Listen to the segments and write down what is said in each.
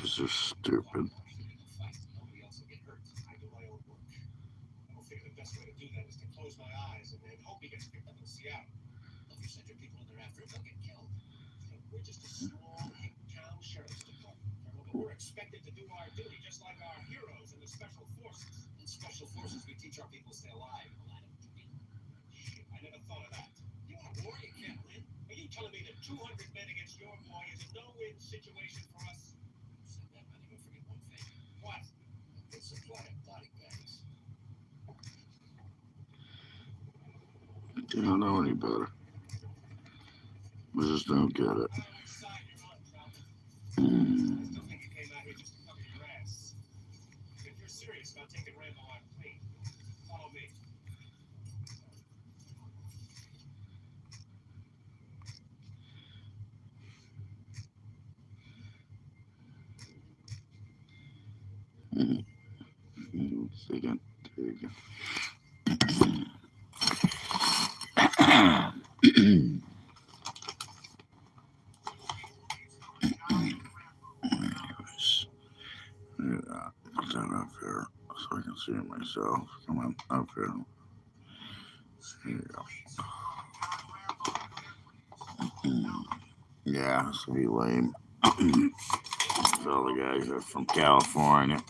This is stupid. You don't know any better. I just don't get it. Mm. Mm. Again, there you go. Anyways, yeah, put that up here so I can see it myself. Come on, up here. There you go. Mm. Yeah, this will be lame. So all the guys are from California.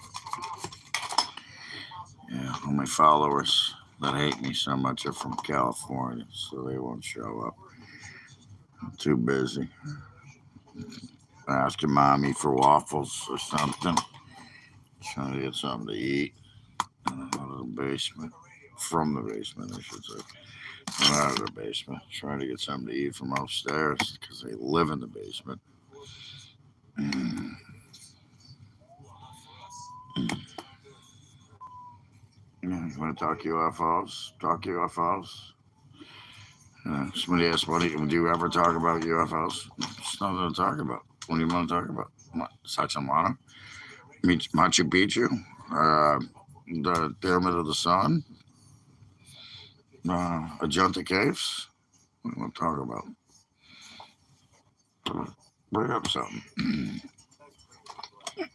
Yeah, all my followers that hate me so much are from California, so they won't show up. I'm too busy asking mommy for waffles or something. Trying to get something to eat out of the basement. From the basement, I should say. Not out of the basement. Trying to get something to eat from upstairs because they live in the basement. Mm. Yeah, you want to talk UFOs? Talk UFOs? Somebody asked, do you ever talk about UFOs? It's nothing to talk about. What do you want to talk about? What, Sachamana? Machu Picchu? The Pyramid of the Sun? Ajunta Caves? What do you want to talk about? Bring up something.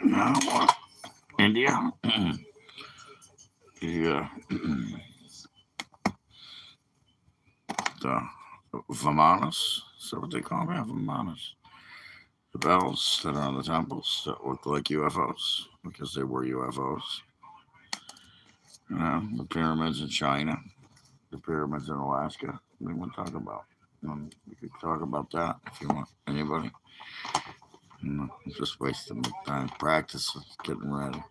No, what? India? Yeah. The Vimanas? Is that what they call them? Vimanas. The bells that are on the temples that look like UFOs because they were UFOs. The pyramids in China, the pyramids in Alaska. We want to talk about. We could talk about that if you want. Anybody? Just wasting my time. Practice getting ready.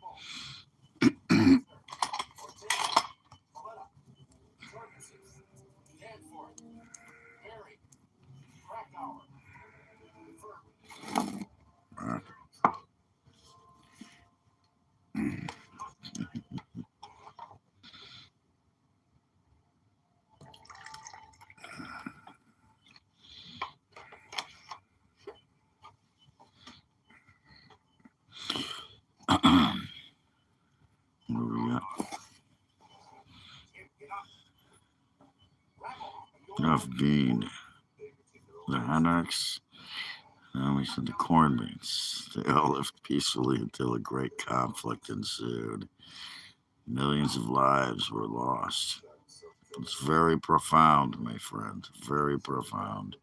Uh, Where we at? Enough bean. The Hanex. And we said the corn beans. They all lived peacefully until a great conflict ensued. Millions of lives were lost. It's very profound, my friend. Very profound.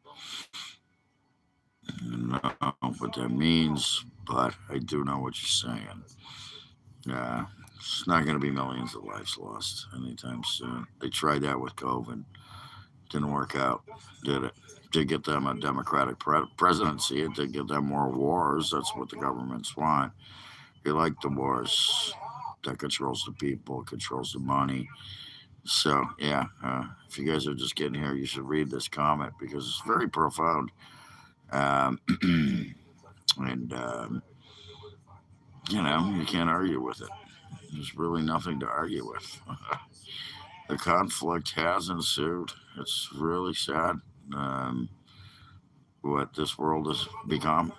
I don't know what that means, but I do know what you're saying. Yeah, it's not going to be millions of lives lost anytime soon. They tried that with COVID. Didn't work out, did it? Did get them a Democratic presidency. It did get them more wars. That's what the governments want. They like the wars. That controls the people, controls the money. So, yeah, if you guys are just getting here, you should read this comment because it's very profound. Um, and, you can't argue with it. There's really nothing to argue with. The conflict has ensued. It's really sad um, what this world has become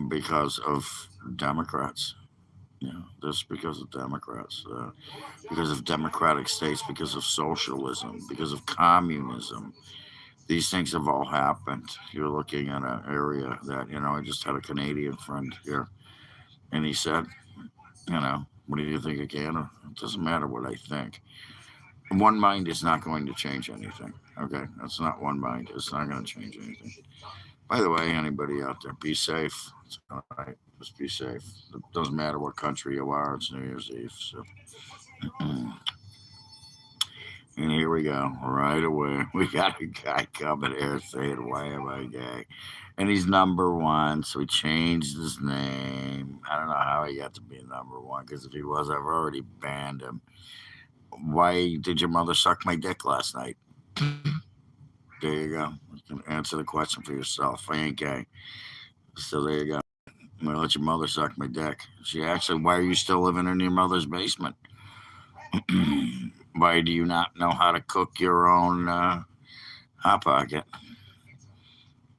because of Democrats. This because of Democrats, because of democratic states, because of socialism, because of communism. These things have all happened. You're looking at an area that, I just had a Canadian friend here, and he said, what do you think of Canada? It doesn't matter what I think. One mind is not going to change anything. Okay, that's not one mind. It's not going to change anything. By the way, anybody out there, be safe. It's all right. Just be safe. It doesn't matter what country you are. It's New Year's Eve. So, and here we go. Right away, we got a guy coming here saying, "Why am I gay?" And he's number one, so he changed his name. I don't know how he got to be number one, because if he was, I've already banned him. Why did your mother suck my dick last night? There you go. You can answer the question for yourself. I ain't gay. So there you go. I'm gonna let your mother suck my dick. She actually, why are you still living in your mother's basement? Why do you not know how to cook your own hot pocket?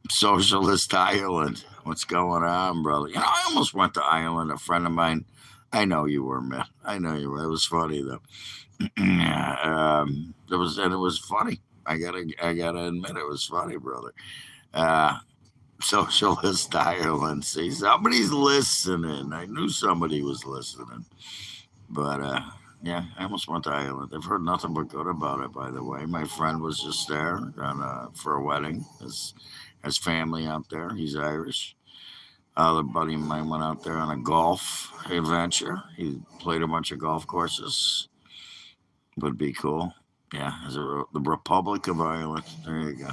Socialist Ireland. What's going on, brother? I almost went to Ireland. A friend of mine. I know you were, man. I know you were. It was funny though. It was funny. I gotta admit, it was funny, brother. Uh, Socialist Ireland. See, somebody's listening. I knew somebody was listening. But yeah, I almost went to Ireland. I've heard nothing but good about it. By the way, my friend was just there for a wedding. His family out there. He's Irish. Other buddy of mine went out there on a golf adventure. He played a bunch of golf courses. Would be cool. Yeah, the Republic of Ireland. There you go.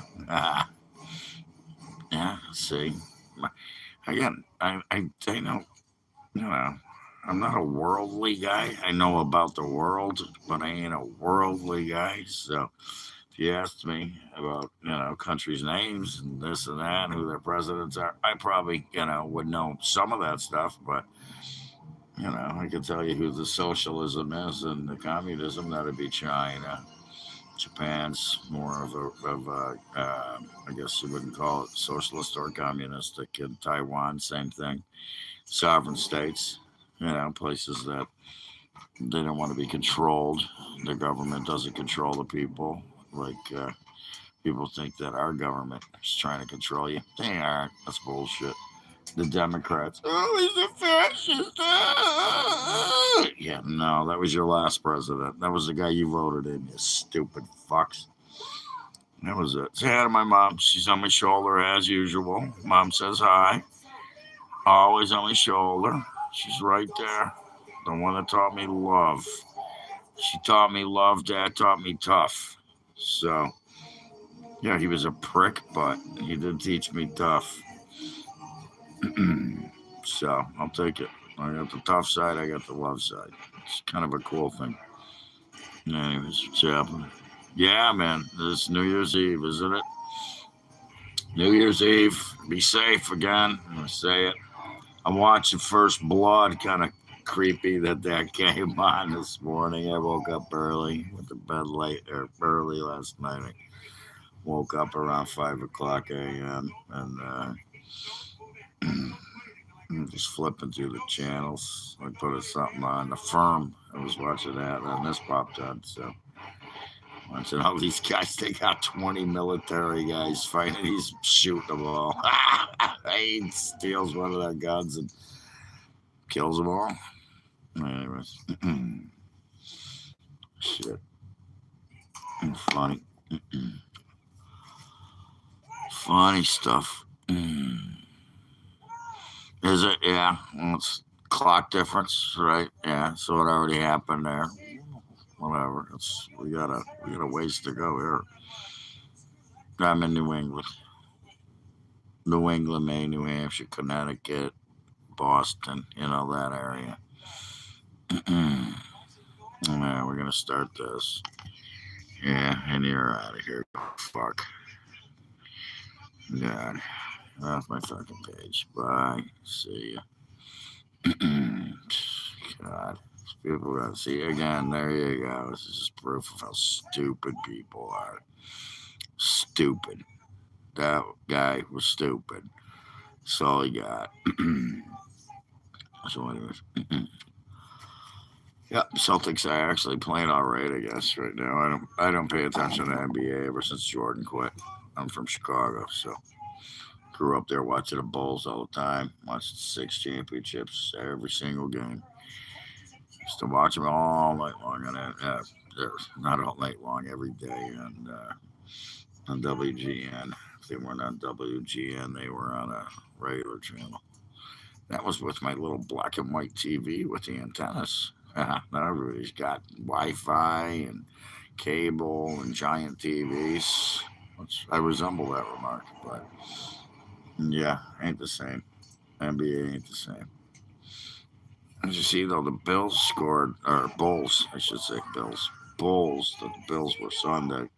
Yeah, see. Again, I know, you know, I'm not a worldly guy. I know about the world, but I ain't a worldly guy. So if you asked me about, countries' names and this and that, and who their presidents are, I probably, would know some of that stuff. But, I could tell you who the socialism is and the communism. That'd be China. Japan's more I guess you wouldn't call it socialist or communistic. In Taiwan, same thing. Sovereign states, places that they don't want to be controlled. The government doesn't control the people. Like people think that our government is trying to control you. They aren't. That's bullshit. The Democrats. Oh, he's a fascist. Yeah, no, that was your last president. That was the guy you voted in, you stupid fucks. That was it. Say hi to my mom. She's on my shoulder as usual. Mom says hi. Always on my shoulder. She's right there. The one that taught me love. She taught me love. Dad taught me tough. So, yeah, he was a prick, but he did teach me tough. So I'll take it. I got the tough side, I got the love side. It's kind of a cool thing. Anyways, what's happening? Yeah, man, this New Year's Eve, isn't it? New Year's Eve. Be safe again. I'm going to say it. I'm watching First Blood, kind of creepy that came on this morning. I woke up early, went to bed late or early last night. I woke up around 5 o'clock a.m. and just flipping through the channels. I put something on The Firm. I was watching that, and this popped on. So watching all these guys, they got 20 military guys fighting. He's shooting them all. He steals one of their guns and kills them all. Anyways, shit, funny, funny stuff. Is it? Yeah. Well, it's clock difference, right? Yeah. So it already happened there. Whatever. We got a ways to go here. I'm in New England, Maine, New Hampshire, Connecticut, Boston. That area. Yeah, we're gonna start this. Yeah, and you're out of here. Fuck. God. Off my fucking page. Bye. See ya. God. People gotta see again. There you go. This is just proof of how stupid people are. Stupid. That guy was stupid. That's all he got. So, anyways. Yep, Celtics are actually playing all right, I guess, right now. I don't pay attention to NBA ever since Jordan quit. I'm from Chicago, so grew up there watching the Bulls all the time. Watched 6 championships every single game. Used to watch them all night long, and not all night long, every day, and on WGN. If they weren't on WGN, they were on a regular channel. That was with my little black and white TV with the antennas. Now everybody's got Wi-Fi and cable and giant TVs. Which I resemble that remark, but yeah, ain't the same. NBA ain't the same. As you see, though, the Bills scored, or Bulls, I should say, Bulls. The Bills were Sunday.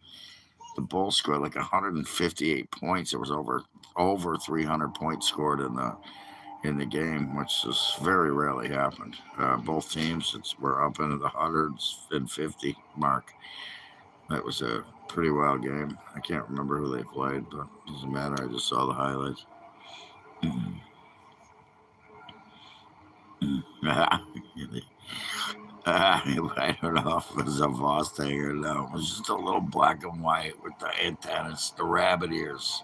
The Bulls scored like 158 points. There was over 300 points scored in the game, which has very rarely happened. Both teams were up into the 150 mark. That was a pretty wild game. I can't remember who they played, but it doesn't matter. I just saw the highlights. I don't know if it was a Voss thing or no. It was just a little black and white with the antennas, the rabbit ears.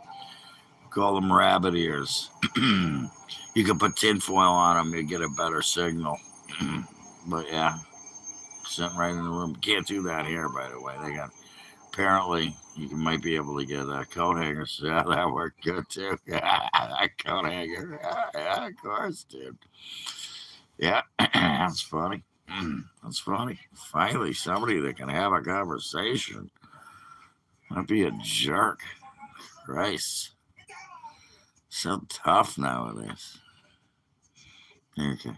Call them rabbit ears. You can put tinfoil on them, you get a better signal. But yeah, sitting right in the room. Can't do that here, by the way. They got apparently might be able to get coat hangers. Yeah, that worked good too. That coat hanger. Yeah, of course, dude. Yeah, that's funny. That's funny. Finally, somebody that can have a conversation. Not be a jerk. Christ. So tough nowadays. Okay.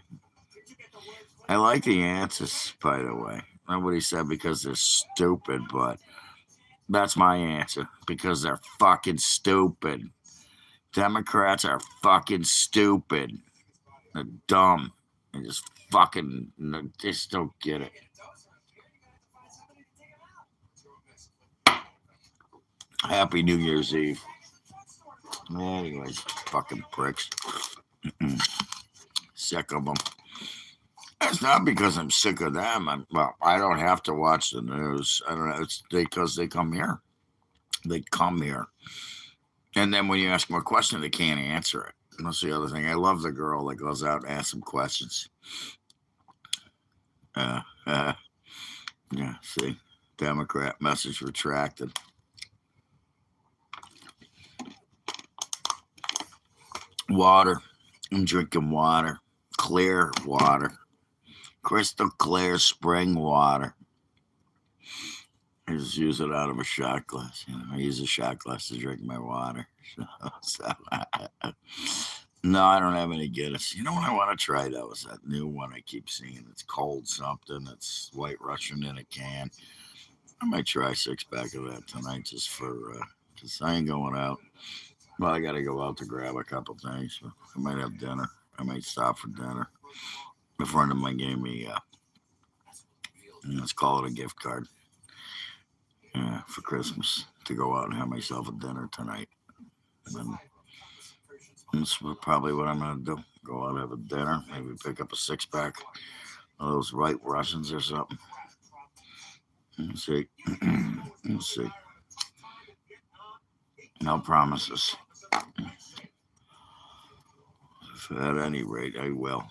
I like the answers, by the way. Nobody said because they're stupid, but that's my answer. Because they're fucking stupid. Democrats are fucking stupid. They're dumb. They just fucking just don't get it. Happy New Year's Eve. Anyways, fucking pricks. Sick of them. It's not because I'm sick of them. I don't have to watch the news. I don't know. It's because they come here. They come here. And then when you ask them a question, they can't answer it. And that's the other thing. I love the girl that goes out and asks them questions. Uh, uh, yeah, see? Democrat message retracted. Water. I'm drinking water. Clear water. Crystal clear spring water. I just use it out of a shot glass. I use a shot glass to drink my water. No, I don't have any Guinness. You know what I want to try, though, is that new one I keep seeing. It's cold something. It's White Russian in a can. I might try a 6-pack of that tonight just for, because I ain't going out. Well, I got to go out to grab a couple things. So I might have dinner. I might stop for dinner. A friend of mine gave me, let's call it a gift card for Christmas to go out and have myself a dinner tonight. And that's probably what I'm going to do. Go out and have a dinner. Maybe pick up a 6-pack of those White Russians or something. Let's see. Let's see. No promises. At any rate, I will.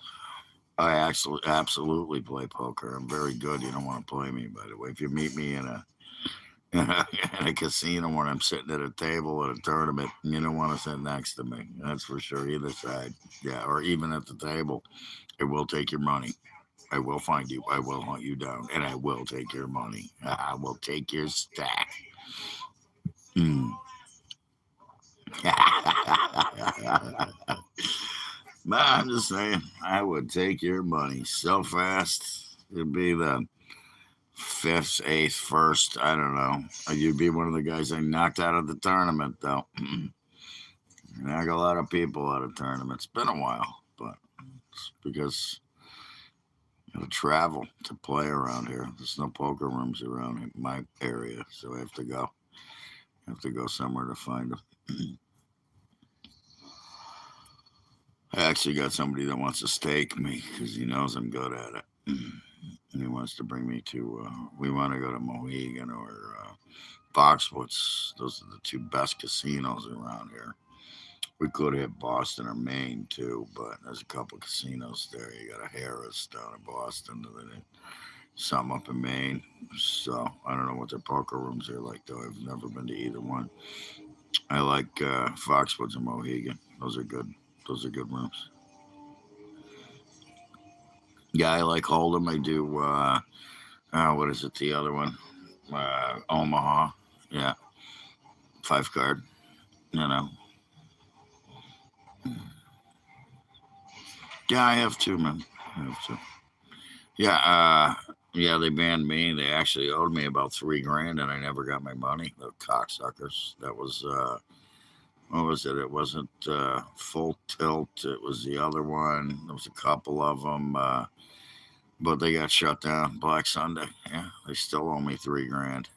I actually absolutely play poker. I'm very good. You don't want to play me, by the way. If you meet me in a in a casino when I'm sitting at a table at a tournament, you don't want to sit next to me. That's for sure. Either side, yeah, or even at the table, I will take your money. I will find you. I will hunt you down, and I will take your money. I will take your stack. Mm. I'm just saying, I would take your money so fast. It'd be the fifth, eighth, first. I don't know. You'd be one of the guys I knocked out of the tournament, though. Knock a lot of people out of tournaments. It's been a while, but it's because I travel to play around here. There's no poker rooms around my area, so I have to go. I have to go somewhere to find them. I actually got somebody that wants to stake me because he knows I'm good at it. He wants to bring me to. We want to go to Mohegan or Foxwoods. Those are the two best casinos around here. We could hit Boston or Maine too, but there's a couple casinos there. You got a Harris down in Boston, and then some up in Maine. So I don't know what their poker rooms are like though. I've never been to either one. I like Foxwoods and Mohegan. Those are good. Those are good rooms. Yeah, I like Hold'em. I do. What is it? The other one, Omaha. Yeah, 5 card. You know. Yeah, I have two, man. I have two. Yeah, yeah, they banned me. They actually owed me about 3 grand, and I never got my money. The cocksuckers. That was what was it? It wasn't Full Tilt. It was the other one. There was a couple of them, but they got shut down. Black Sunday. Yeah, they still owe me 3 grand,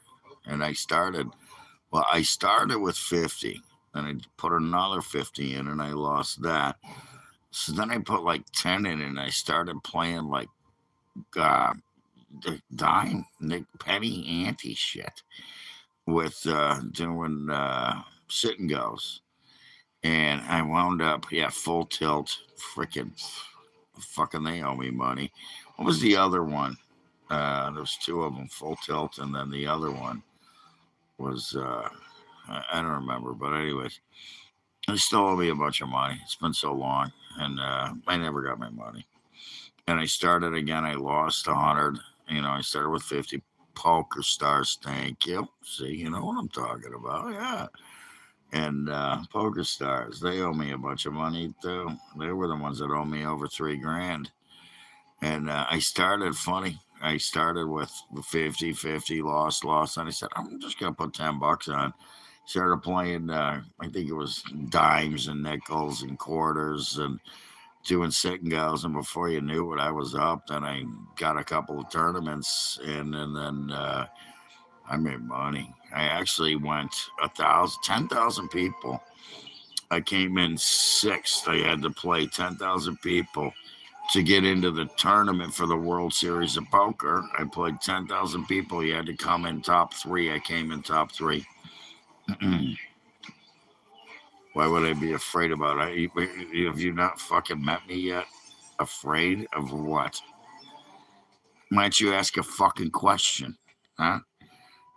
and I started. Well, I started with 50, and I put another 50 in, and I lost that. So then I put like 10 in, and I started playing like uh, the dime Nick Penny ante shit with doing sit and goes, and I wound up Full Tilt, freaking fucking they owe me money. What was the other one? There was two of them, Full Tilt, and then the other one was I don't remember, but anyways, they still owe me a bunch of money. It's been so long, and I never got my money. And I started again. I lost 100. I started with 50. Poker Stars, thank you. See, you know what I'm talking about. Yeah. And Poker Stars, they owe me a bunch of money too. They were the ones that owe me over 3 grand. And I started funny. I started with 50, 50, lost. And I said, I'm just going to put $10 on. Started playing, I think it was dimes and nickels and quarters and doing sit and goes, and before you knew it, I was up. Then I got a couple of tournaments in, and then I made money. I actually went 10,000 people. I came in sixth. I had to play 10,000 people to get into the tournament for the World Series of Poker. I played 10,000 people. You had to come in top three. I came in top three. Why would I be afraid about it? Have you not fucking met me yet? Afraid of what? Why don't you ask a fucking question? Huh?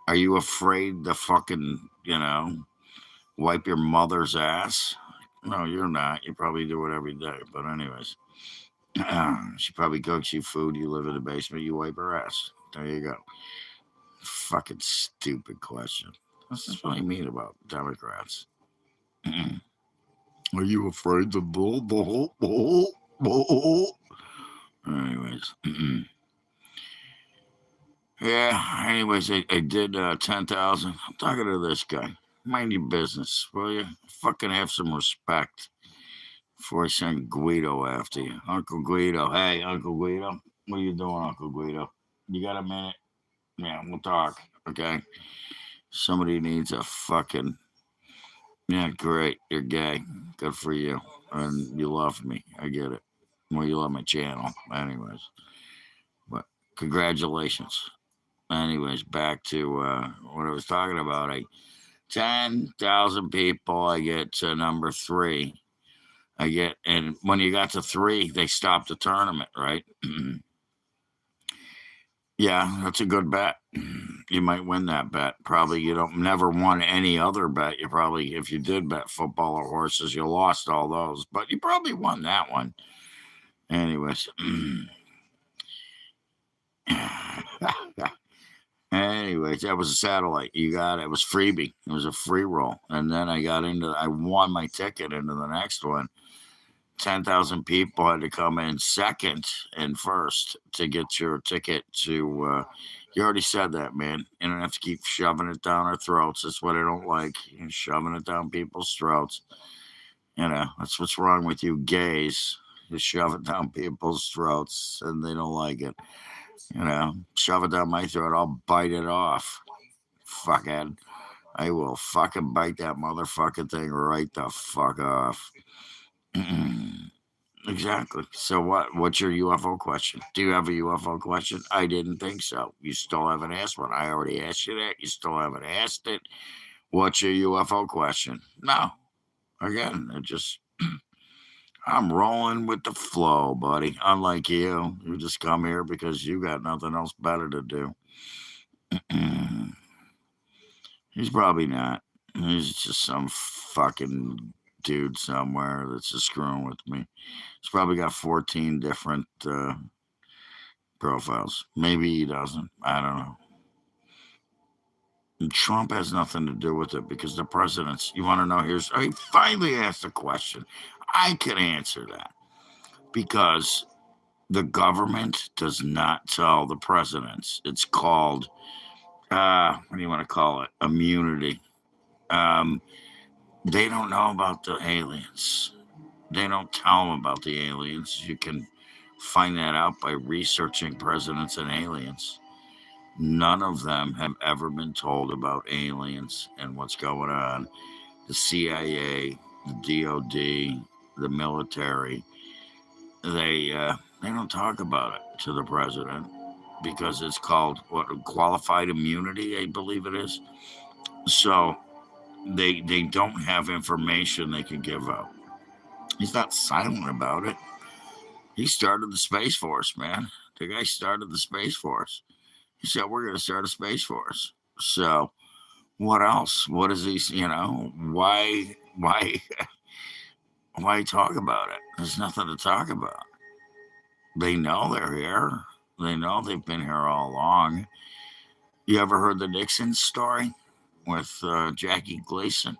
Are you afraid to fucking, wipe your mother's ass? No, you're not. You probably do it every day. But, anyways, she probably cooks you food. You live in the basement. You wipe her ass. There you go. Fucking stupid question. This is what I mean about Democrats. Are you afraid to bull? Anyways. Yeah, anyways, I did 10,000. I'm talking to this guy. Mind your business, will you? Fucking have some respect before I send Guido after you. Uncle Guido. Hey, Uncle Guido. What are you doing, Uncle Guido? You got a minute? Yeah, we'll talk. Okay. Somebody needs a fucking. Yeah, great. You're gay. Good for you. And you love me. I get it. Well, you love my channel. Anyways. But congratulations. Anyways, back to what I was talking about. 10,000 people. I get to number three. And when you got to three, they stopped the tournament, right? Yeah, that's a good bet. You might win that bet. Probably you don't never won any other bet. You probably, if you did bet football or horses, you lost all those, but you probably won that one. Anyways. Anyways, that was a satellite. You got it. It was freebie. It was a free roll. And then I won my ticket into the next one. 10,000 people had to come in second and first to get your ticket to. You already said that, man. You don't have to keep shoving it down our throats. That's what I don't like. You're shoving it down people's throats. That's what's wrong with you gays. You shove it down people's throats and they don't like it. Shove it down my throat. I'll bite it off. Fuckhead. I will fucking bite that motherfucking thing right the fuck off. Exactly. So what? What's your UFO question? Do you have a UFO question? I didn't think so. You still haven't asked one. I already asked you that. You still haven't asked it. What's your UFO question? No. Again, it just I'm rolling with the flow, buddy. Unlike you just come here because you got nothing else better to do. He's probably not. He's just some fucking dude somewhere that's just screwing with me. He's probably got 14 different profiles. Maybe he doesn't. I don't know. And Trump has nothing to do with it because the president's. You want to know? I finally asked a question. I can answer that because the government does not tell the presidents. It's called, what do you want to call it? Immunity. Um, they don't know about the aliens. They don't tell them about the aliens. You can find that out by researching presidents and aliens. None of them have ever been told about aliens and what's going on. The CIA, the DOD, the military, they don't talk about it to the president because it's called what qualified immunity, I believe it is. So they don't have information they can give out. He's not silent about it. He started the Space Force, man. The guy started the Space Force. He said, we're going to start a Space Force. So, what else? What is he, why talk about it? There's nothing to talk about. They know they're here. They know they've been here all along. You ever heard the Nixon story with Jackie Gleason?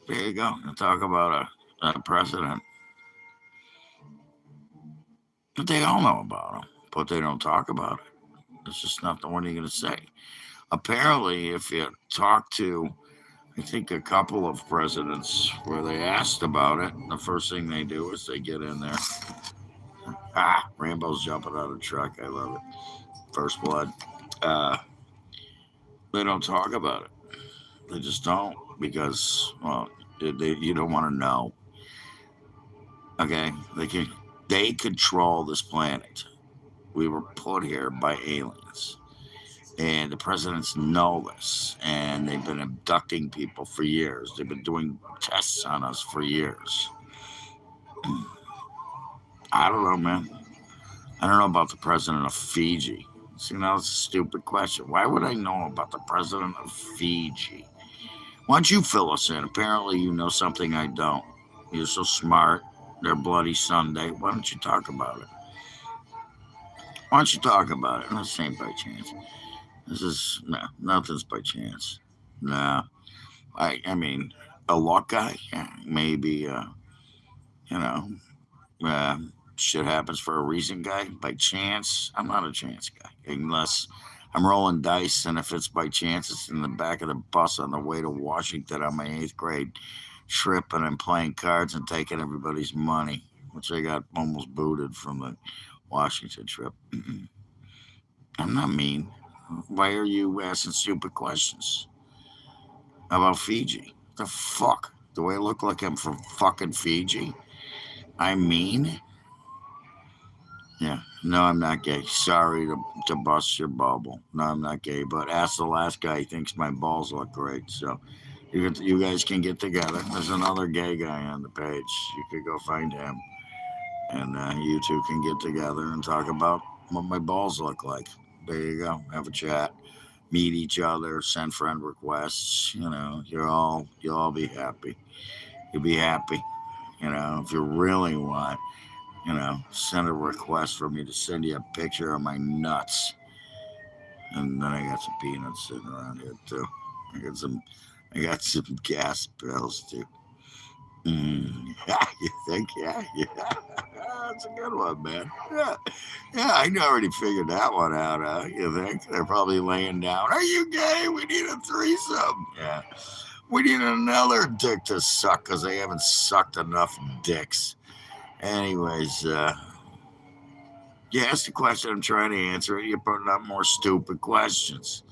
There you go. You talk about a president. But they all know about him, but they don't talk about it. It's just not the one you're going to say. Apparently, if you talk to, I think, a couple of presidents where they asked about it, the first thing they do is they get in there. Rambo's jumping out of the truck. I love it. First blood. Uh, they don't talk about it. They just don't because, well, you don't want to know. Okay, they control this planet. We were put here by aliens. And the presidents know this, and they've been abducting people for years. They've been doing tests on us for years. I don't know, man. I don't know about the president of Fiji. See, now that's a stupid question. Why would I know about the president of Fiji? Why don't you fill us in? Apparently, you know something I don't. You're so smart. They're bloody Sunday. Why don't you talk about it? Why don't you talk about it? This ain't by chance. This is, no, nothing's by chance. Nah. I mean, a luck guy, yeah, maybe. You know, uh, shit happens for a reason, guy. By chance, I'm not a chance guy, unless I'm rolling dice, and if it's by chance, it's in the back of the bus on the way to Washington on my 8th grade trip, and I'm playing cards and taking everybody's money, which I got almost booted from the Washington trip. I'm not mean. Why are you asking stupid questions about Fiji? The fuck? Do I look like I'm from fucking Fiji? I mean, yeah. No, I'm not gay. Sorry to bust your bubble. No, I'm not gay. But ask the last guy. He thinks my balls look great. So you guys can get together. There's another gay guy on the page. You could go find him, and you two can get together and talk about what my balls look like. There you go. Have a chat. Meet each other. Send friend requests. You'll all be happy. You'll be happy. If you really want. Send a request for me to send you a picture of my nuts. And then I got some peanuts sitting around here too. I got some gas pills too. Yeah, you think? Yeah, yeah. That's a good one, man. Yeah, I already figured that one out. You think they're probably laying down? Are you gay? We need a threesome. Yeah, we need another dick to suck because they haven't sucked enough dicks. Anyways, you asked the question, I'm trying to answer it. You're putting up more stupid questions.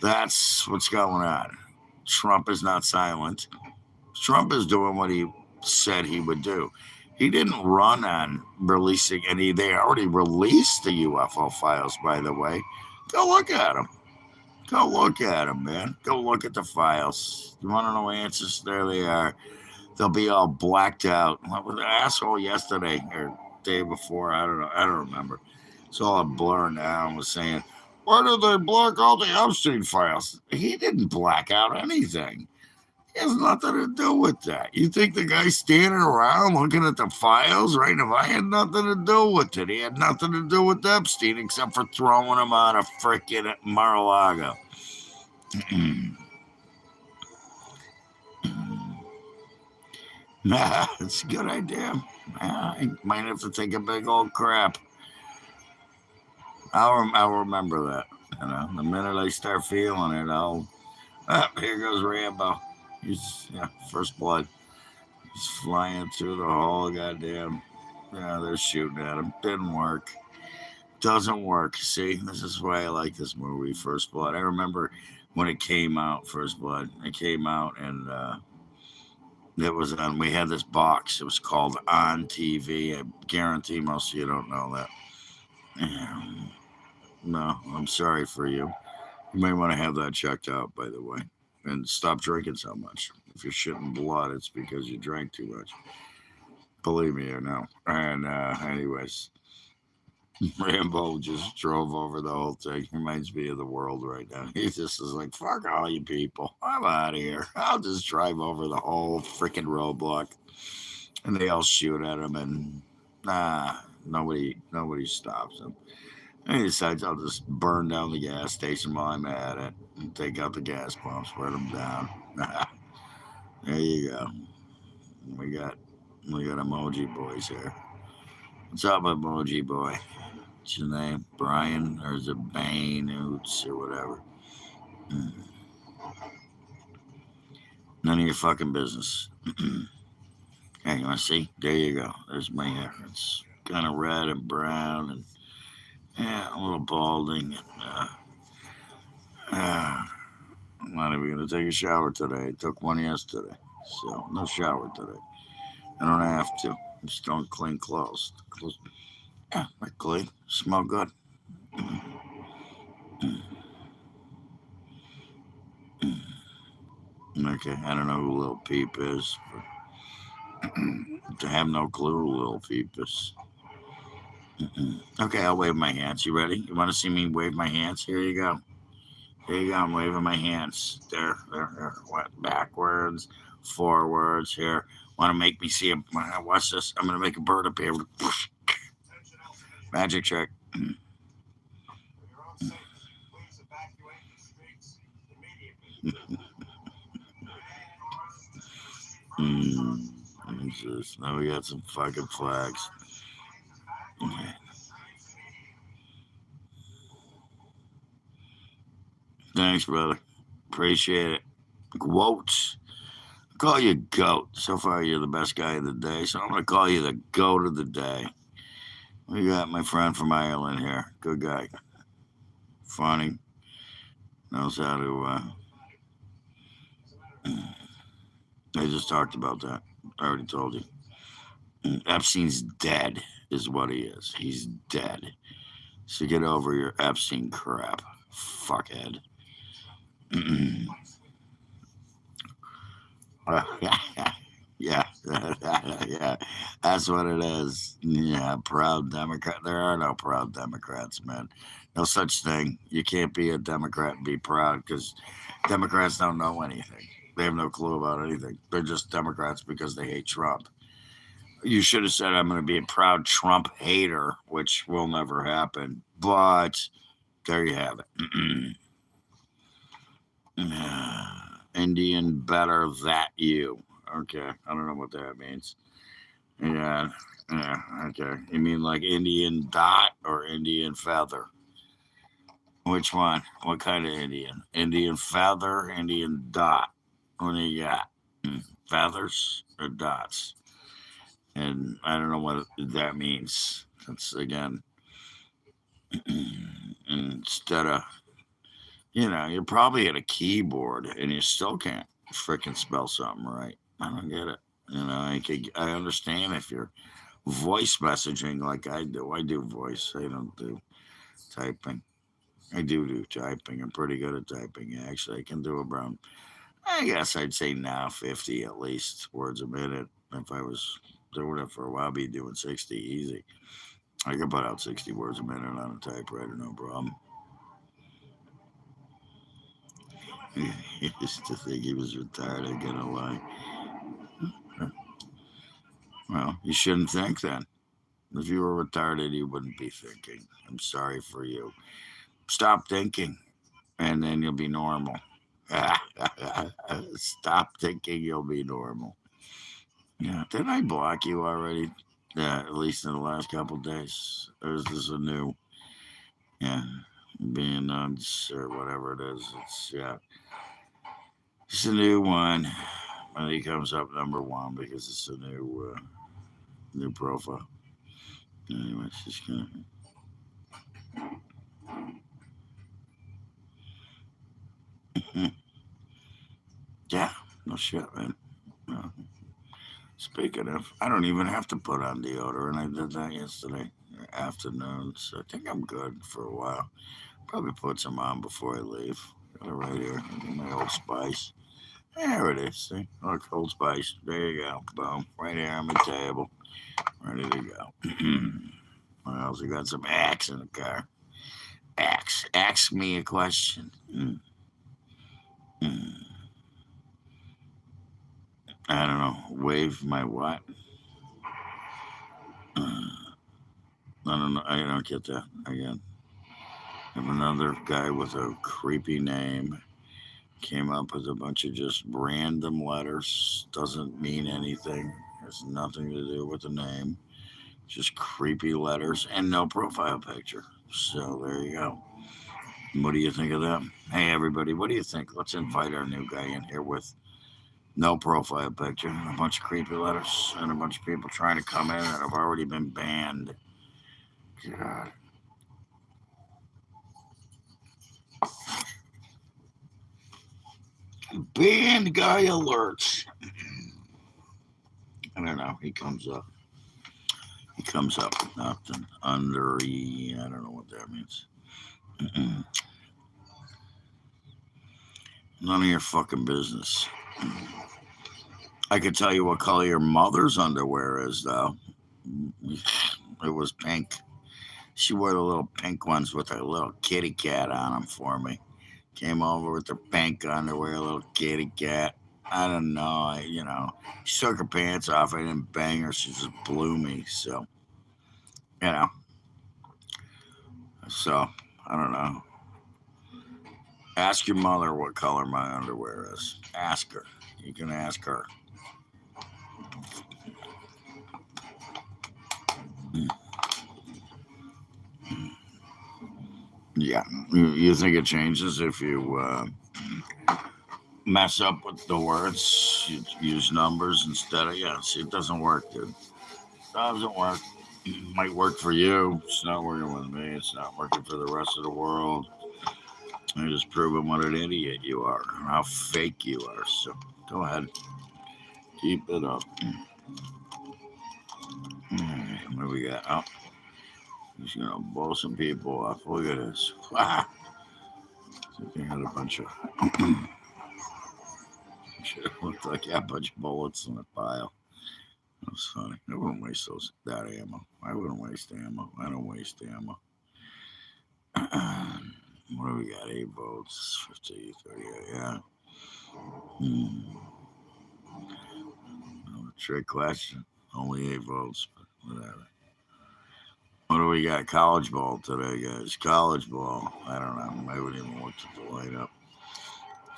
That's what's going on. Trump is not silent. Trump is doing what he said he would do. He didn't run on releasing any. They already released the UFO files, by the way. Go look at them. Go look at them, man. Go look at the files. You want to know answers? There they are. They'll be all blacked out. What was the asshole yesterday or day before? I don't know. I don't remember. It's all a blur now. Was saying, why did they black out the Epstein files? He didn't black out anything. It has nothing to do with that. You think the guy standing around looking at the files, right? If I had nothing to do with it, he had nothing to do with Epstein except for throwing him on a frickin' Mar-a-Lago. Nah, it's a good idea. I might have to take a big old crap. I'll remember that. You know, the minute I start feeling it, I'll. Here goes Rambo. He's first blood. He's flying through the whole goddamn. Yeah, they're shooting at him. Didn't work. Doesn't work. See, this is why I like this movie, First Blood. I remember when it came out, First Blood. It came out and it was on. We had this box. It was called On TV. I guarantee most of you don't know that. No, I'm sorry for you. You may want to have that checked out, by the way, and stop drinking so much. If you're shitting blood, it's because you drank too much. Believe me or no. And anyways, Rambo just drove over the whole thing. Reminds me of the world right now. He just is like, fuck all you people. I'm out of here. I'll just drive over the whole freaking roadblock. And they all shoot at him, and nobody stops him. And he decides I'll just burn down the gas station while I'm at it and take out the gas pumps, burn them down. There you go. We got emoji boys here. What's up, emoji boy? What's your name? Brian or is it Bane Oots or whatever? Mm. None of your fucking business. Hey, you want to see? There you go. There's my hair. It's kind of red and brown and a little balding. And, I'm not even going to take a shower today. I took one yesterday. So, no shower today. I don't have to. I'm just don't clean clothes. Yeah, I clean. Smell good. Okay, I don't know who Lil Peep is. But to have no clue who Lil Peep is. Okay, I'll wave my hands. You ready? You want to see me wave my hands? Here you go. Here you go. I'm waving my hands. There. What? Backwards, forwards. Here. Want to make me see a. Watch this. I'm going to make a bird appear. Magic trick. Jesus. Now we got some fucking flags. Thanks, brother. Appreciate it. Quotes. Call you goat. So far, you're the best guy of the day, so I'm gonna call you the goat of the day. We got my friend from Ireland here. Good guy. Funny. Knows how to. I just talked about that. I already told you. Epstein's dead, is what he is. He's dead. So get over your Epstein crap, fuckhead. Yeah, yeah, that's what it is. Yeah, proud Democrat. There are no proud Democrats, man. No such thing. You can't be a Democrat and be proud because Democrats don't know anything. They have no clue about anything. They're just Democrats because they hate Trump. You should have said I'm going to be a proud Trump hater, which will never happen. But there you have it. Indian better that you. Okay, I don't know what that means. Yeah, yeah, okay. You mean like Indian dot or Indian feather? Which one? What kind of Indian? Indian feather, Indian dot. What do you got? Feathers or dots? And I don't know what that means. That's again, instead of, you're probably at a keyboard and you still can't freaking spell something right. I don't get it. I understand if you're voice messaging like I do. I do voice. I don't do typing. I do typing. I'm pretty good at typing. Actually, I can do around, I guess I'd say now 50 at least words a minute. If I was doing it for a while, I'd be doing 60 easy. I could put out 60 words a minute on a typewriter, no problem. He used to think he was retarded, gonna lie. Well, you shouldn't think then. If you were retarded, you wouldn't be thinking. I'm sorry for you. Stop thinking, and then you'll be normal. Stop thinking, you'll be normal. Yeah, did I block you already? Yeah, at least in the last couple days. Or is this a new? Yeah, being nuns or whatever it is. It's a new one. And he comes up number one because it's a new profile. Anyways, just gonna. Yeah, no shit, man. Uh, Speaking of, I don't even have to put on deodorant. I did that yesterday afternoon, so I think I'm good for a while. Probably put some on before I leave. Got it right here, my Old Spice. There it is. See, look, Old Spice. There you go. Boom, right here on my table, ready to go. What else? We got some Axe in the car. Axe, ask me a question. Mm. I don't know. Wave my what? I don't know. I don't get that. Again, I have another guy with a creepy name. Came up with a bunch of just random letters. Doesn't mean anything. Has nothing to do with the name. Just creepy letters and no profile picture. So there you go. What do you think of that? Hey, everybody, what do you think? Let's invite our new guy in here with no profile picture, a bunch of creepy letters, and a bunch of people trying to come in that have already been banned. God. Banned guy alerts. I don't know. He comes up. He comes up with nothing. Under E. I don't know what that means. None of your fucking business. I could tell you what color your mother's underwear is, though. It was pink. She wore the little pink ones with a little kitty cat on them for me. Came over with her pink underwear, a little kitty cat. I don't know. She took her pants off. I didn't bang her. She just blew me. So, you know. So, I don't know. Ask your mother what color my underwear is. Ask her. You can ask her. Yeah. You think it changes if you mess up with the words? You use numbers instead of, yeah, see, it doesn't work, dude. Doesn't work. Might work for you. It's not working with me. It's not working for the rest of the world. You're just proving what an idiot you are and how fake you are. So go ahead. Keep it up. What do we got? Oh, he's going to blow some people off. Look at this. Wow. He had a bunch of. Should have looked like a bunch of bullets in a pile. That was funny. I wouldn't waste that ammo. I wouldn't waste ammo. I don't waste ammo. What do we got? 8 volts, 50, 38. Yeah. Hmm. Trick question. Only 8 volts, but whatever. What do we got? College ball today, guys. College ball. I don't know. I wouldn't even look at the lineup.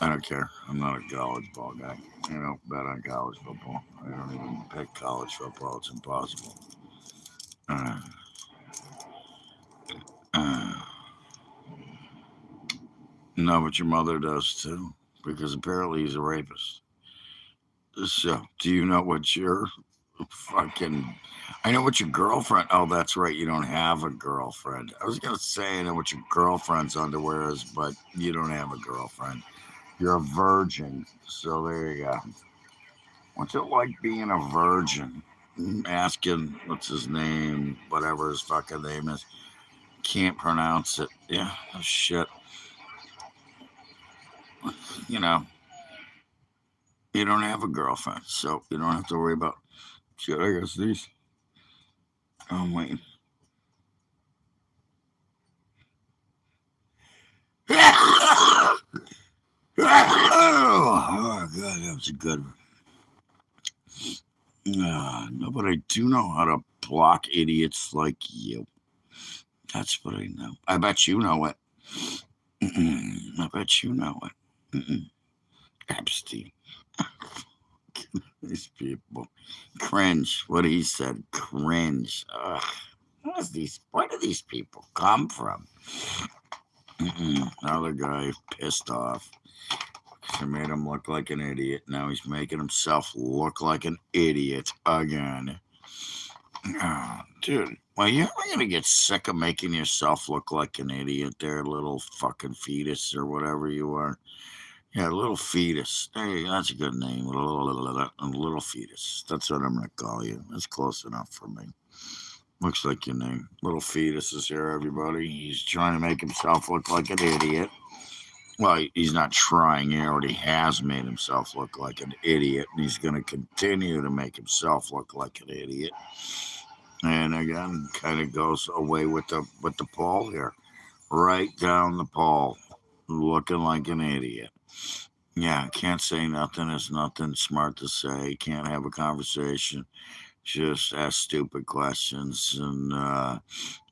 I don't care. I'm not a college ball guy. I don't bet on college football. I don't even pick college football. It's impossible. Uh, uh, no, but your mother does too, because apparently he's a rapist. So, do you know what your fucking? I know what your girlfriend. Oh, that's right. You don't have a girlfriend. I was gonna say I know what your girlfriend's underwear is, but you don't have a girlfriend. You're a virgin. So there you go. What's it like being a virgin? Asking what's his name, whatever his fucking name is. Can't pronounce it. Yeah, oh shit. You know, you don't have a girlfriend, so you don't have to worry about shit. I guess these. Oh, I'm waiting. Oh, God, that was a good one. No, but I do know how to block idiots like you. That's what I know. I bet you know it. I bet you know it. Epstein. These people. Cringe. What he said. Cringe. Ugh. Where do these people come from? Another guy pissed off. She made him look like an idiot. Now he's making himself look like an idiot again. Oh, dude, well, you're ever gonna get sick of making yourself look like an idiot there, little fucking fetus or whatever you are? Yeah, little fetus. There you go. That's a good name. Little fetus. That's what I'm gonna call you. That's close enough for me. Looks like your name. Little fetus is here, everybody. He's trying to make himself look like an idiot. Well, he's not trying. He already has made himself look like an idiot, and he's going to continue to make himself look like an idiot. And again, kind of goes away with the Paul here, right down the Paul, looking like an idiot. Yeah, can't say nothing. There's nothing smart to say. Can't have a conversation. Just ask stupid questions and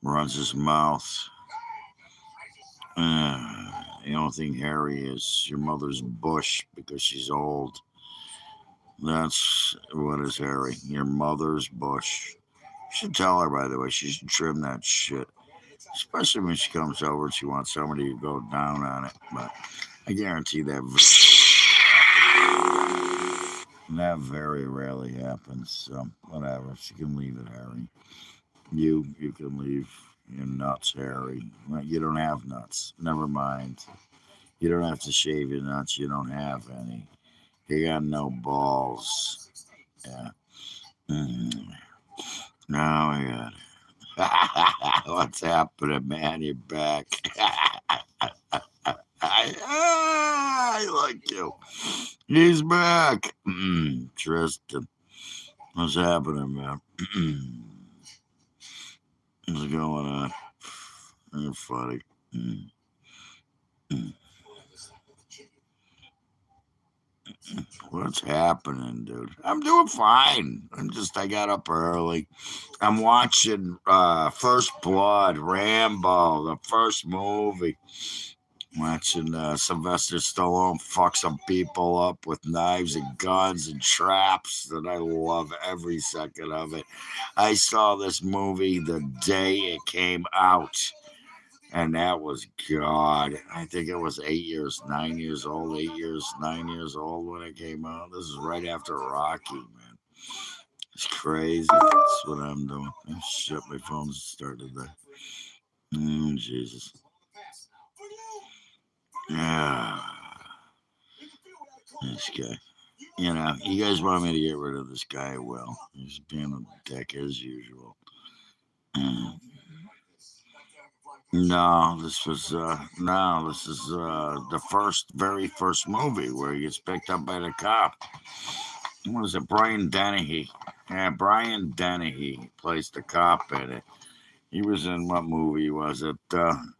runs his mouth. The only thing hairy is your mother's bush because she's old. That's what is hairy. Your mother's bush. You should tell her, by the way, she should trim that shit. Especially when she comes over and she wants somebody to go down on it. But I guarantee that very rarely happens. So whatever. She can leave it hairy. You can leave your nuts hairy. Well, you don't have nuts. Never mind. You don't have to shave your nuts. You don't have any. You got no balls. Yeah. Mm. Now I got it. What's happening, man? You're back. I like you. He's back. Tristan. What's happening, man? What's going on? You're funny. Mm. What's happening, dude? I'm doing fine. I got up early. I'm watching First Blood, Rambo, the first movie. Watching Sylvester Stallone fuck some people up with knives and guns and traps, and I love every second of it. I saw this movie the day it came out, and that was God. I think it was 8 years, 9 years old, 8 years, 9 years old when it came out. This is right after Rocky, man. It's crazy. That's what I'm doing. Oh, shit, my phone's started there. Jesus. Yeah. This guy. You guys want me to get rid of this guy? Well, he's being a dick as usual. Mm. No, this is the very first movie where he gets picked up by the cop. What is it? Brian Dennehy. Yeah, Brian Dennehy plays the cop in it. He was in what movie was it?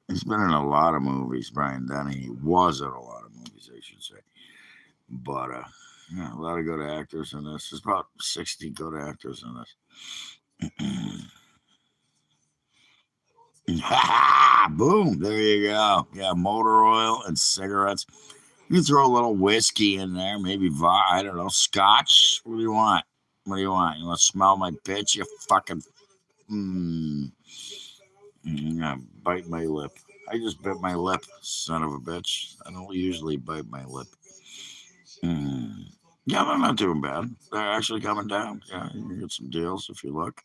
He's been in a lot of movies. Brian Dennehy was in a lot of movies, I should say. But yeah, a lot of good actors in this. There's about 60 good actors in this. Boom! There you go. Yeah, motor oil and cigarettes. You can throw a little whiskey in there, maybe I don't know, scotch. What do you want? What do you want? You want to smell my bitch? You fucking. Mm, yeah, bite my lip. I just bit my lip, son of a bitch. I don't usually bite my lip. Yeah, they're not doing bad. They're actually coming down. Yeah, you can get some deals if you look.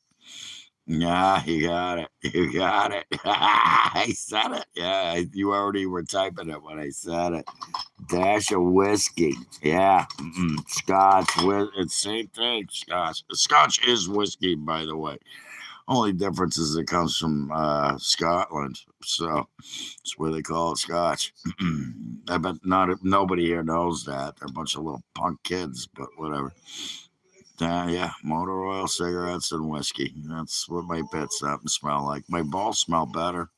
Yeah, you got it. You got it. I said it. Yeah, you already were typing it when I said it. Dash of whiskey. Yeah. Scotch. It's same thing. Scotch. Scotch is whiskey, by the way. Only difference is it comes from Scotland. So it's where they call it Scotch. I bet nobody here knows that. They're a bunch of little punk kids, but whatever. Yeah, motor oil, cigarettes, and whiskey. That's what my pits up and smell like. My balls smell better.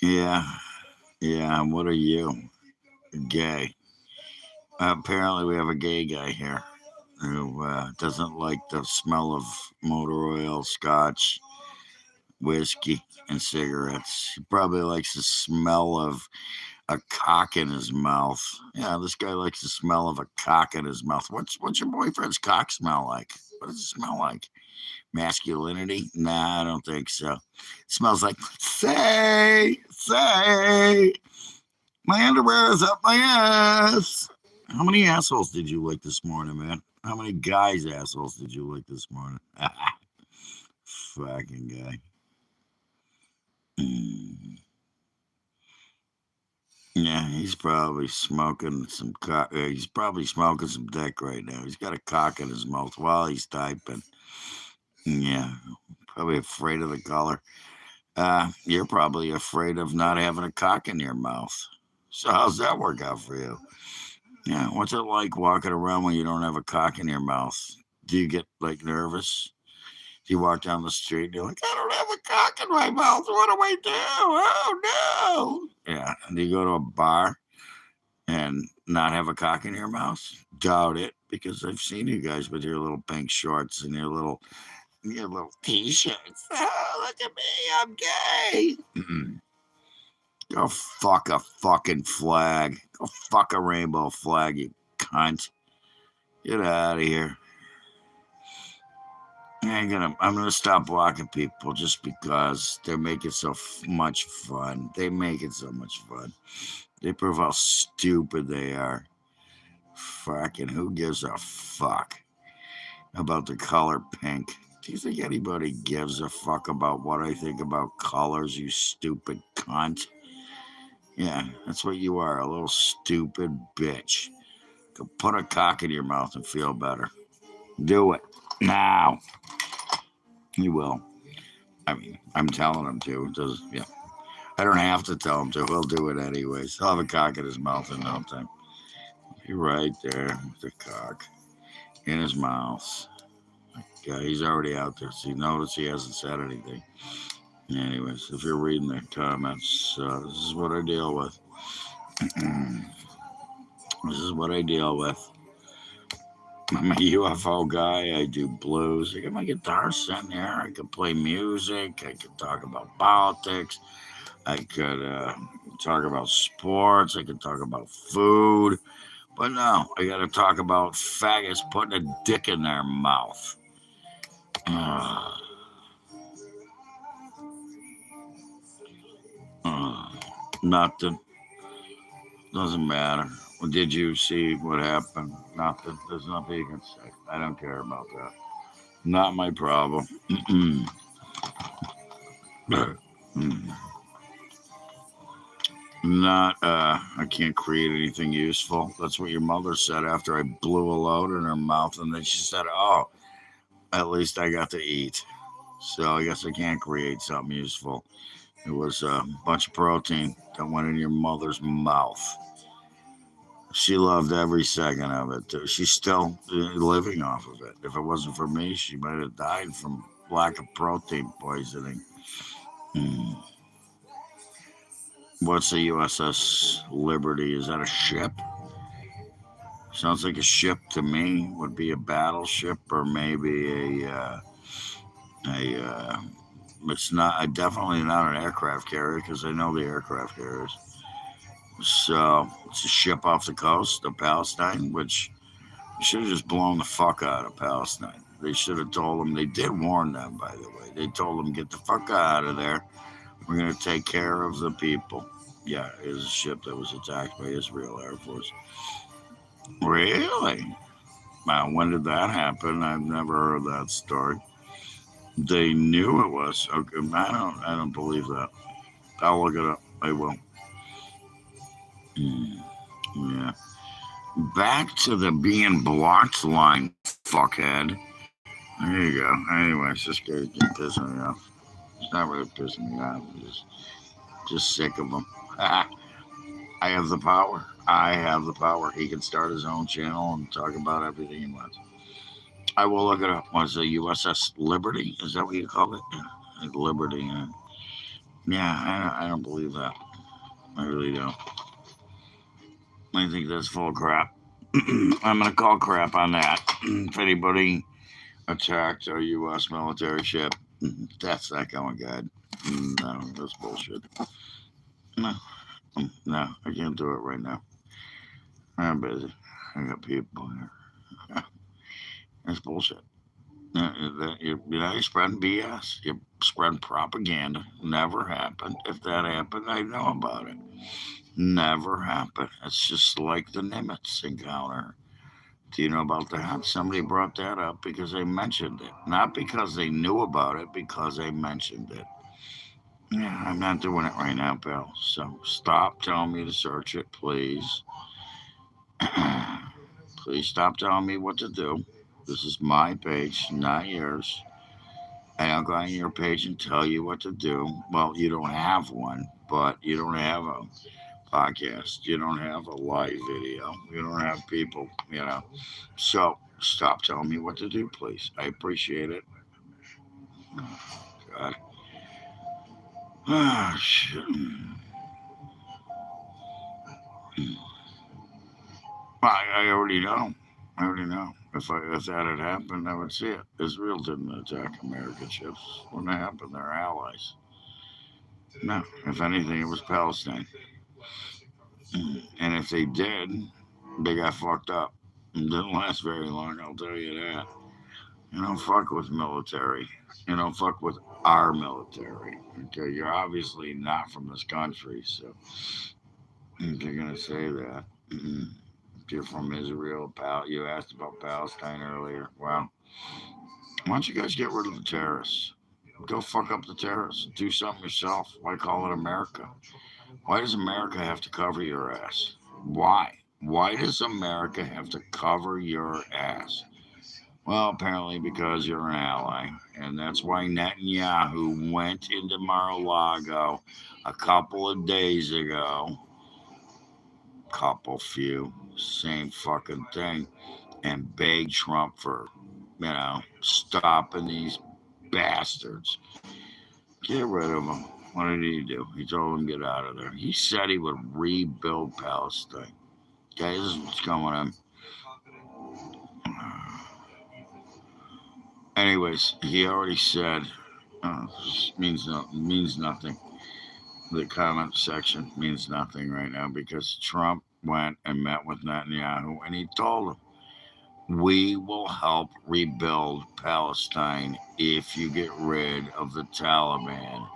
Yeah, yeah. What are you? Gay. Apparently, we have a gay guy here who doesn't like the smell of motor oil, scotch, whiskey, and cigarettes. He probably likes the smell of a cock in his mouth. Yeah, this guy likes the smell of a cock in his mouth. What's your boyfriend's cock smell like? What does it smell like? Masculinity? Nah, I don't think so. It smells like say, my underwear is up my ass. How many assholes did you lick this morning, man? How many guys' assholes did you lick this morning? Fucking guy. Yeah, he's probably smoking some cock. He's probably smoking some dick right now. He's got a cock in his mouth while he's typing. Yeah, probably afraid of the color. You're probably afraid of not having a cock in your mouth. So how's that work out for you? Yeah, what's it like walking around when you don't have a cock in your mouth? Do you get like nervous? Do you walk down the street and you're like, I don't have a cock in my mouth. What do I do? Oh no! Yeah, and do you go to a bar and not have a cock in your mouth? Doubt it, because I've seen you guys with your little pink shorts and your little t-shirts. Oh, look at me, I'm gay. Go fuck a fucking flag. Go fuck a rainbow flag, you cunt. Get out of here. I'm gonna stop blocking people just because they're making so much fun. They make it so much fun. They prove how stupid they are. Fucking who gives a fuck about the color pink? Do you think anybody gives a fuck about what I think about colors, you stupid cunt? Yeah, that's what you are, a little stupid bitch. Go put a cock in your mouth and feel better. Do it. Now. You will. I mean, I'm telling him to. Yeah. I don't have to tell him to. He'll do it anyways. He'll have a cock in his mouth in no time. You're right there with the cock in his mouth. Yeah, he's already out there. So you notice he hasn't said anything. Anyways, if you're reading the comments, this is what I deal with. This is what I deal with. I'm a UFO guy. I do blues. I got my guitar sitting there. I can play music. I can talk about politics. I could talk about sports. I could talk about food. But no, I got to talk about faggots putting a dick in their mouth. Nothing. Doesn't matter. Did you see what happened? Nothing. There's nothing you can say. I don't care about that. Not my problem. Not, I can't create anything useful. That's what your mother said after I blew a load in her mouth. And then she said, oh, at least I got to eat. So I guess I can't create something useful. It was a bunch of protein that went in your mother's mouth. She loved every second of it. She's still living off of it. If it wasn't for me, she might have died from lack of protein poisoning. What's the USS Liberty? Is that a ship? Sounds like a ship to me. Would be a battleship or maybe a. It's not definitely not an aircraft carrier because I know the aircraft carriers. So it's a ship off the coast of Palestine, which should have just blown the fuck out of Palestine. They should have told them. They did warn them, by the way. They told them get the fuck out of there. We're gonna take care of the people. Yeah, it was a ship that was attacked by Israel Air Force. Really? When did that happen? I've never heard that story. They knew it was. Okay, I don't believe that. I'll look it up. I will. Mm, yeah. Back to the being blocked line, fuckhead. There you go. Anyways, this guy's getting pissing me off. It's not really pissing me off. I'm just sick of him. I have the power. I have the power. He can start his own channel and talk about everything he wants. I will look it up. Was it USS Liberty? Is that what you call it? Like Liberty. Yeah, I don't believe that. I really don't. I think that's full of crap. I'm going to call crap on that. If anybody attacked a U.S. military ship, that's not going good. No, that's bullshit. No, no, I can't do it right now. I'm busy. I got people here. That's bullshit. You're spreading BS. You're spreading propaganda. Never happened. If that happened, I know about it. Never happened. It's just like the Nimitz encounter. Do you know about that? Somebody brought that up because they mentioned it. Not because they knew about it, because they mentioned it. Yeah, I'm not doing it right now, pal. So stop telling me to search it, please. Please stop telling me what to do. This is my page, not yours. And I'll go on your page and tell you what to do. Well, you don't have one, but you don't have a podcast. You don't have a live video. You don't have people. So stop telling me what to do, please. I appreciate it. Oh, God. Ah, shit. I already know. I already know. If that had happened, I would see it. Israel didn't attack American ships. Wouldn't have happened. They're allies. No. If anything, it was Palestine. And if they did, they got fucked up. It didn't last very long, I'll tell you that. You don't fuck with military. You don't fuck with our military. Okay, you're obviously not from this country, so if you're gonna say that. If you're from Israel, you asked about Palestine earlier. Well, why don't you guys get rid of the terrorists? Go fuck up the terrorists. Do something yourself. Why call it America? Why does America have to cover your ass? Why? Why does America have to cover your ass? Well, apparently because you're an ally. And that's why Netanyahu went into Mar a Lago a couple of days ago. Few, same fucking thing. And begged Trump for, stopping these bastards. Get rid of them. What did he do? He told them get out of there. He said he would rebuild Palestine. Okay, this is what's going on. Anyways, he already said means nothing. The comment section means nothing right now because Trump went and met with Netanyahu and he told him, "We will help rebuild Palestine if you get rid of the Taliban.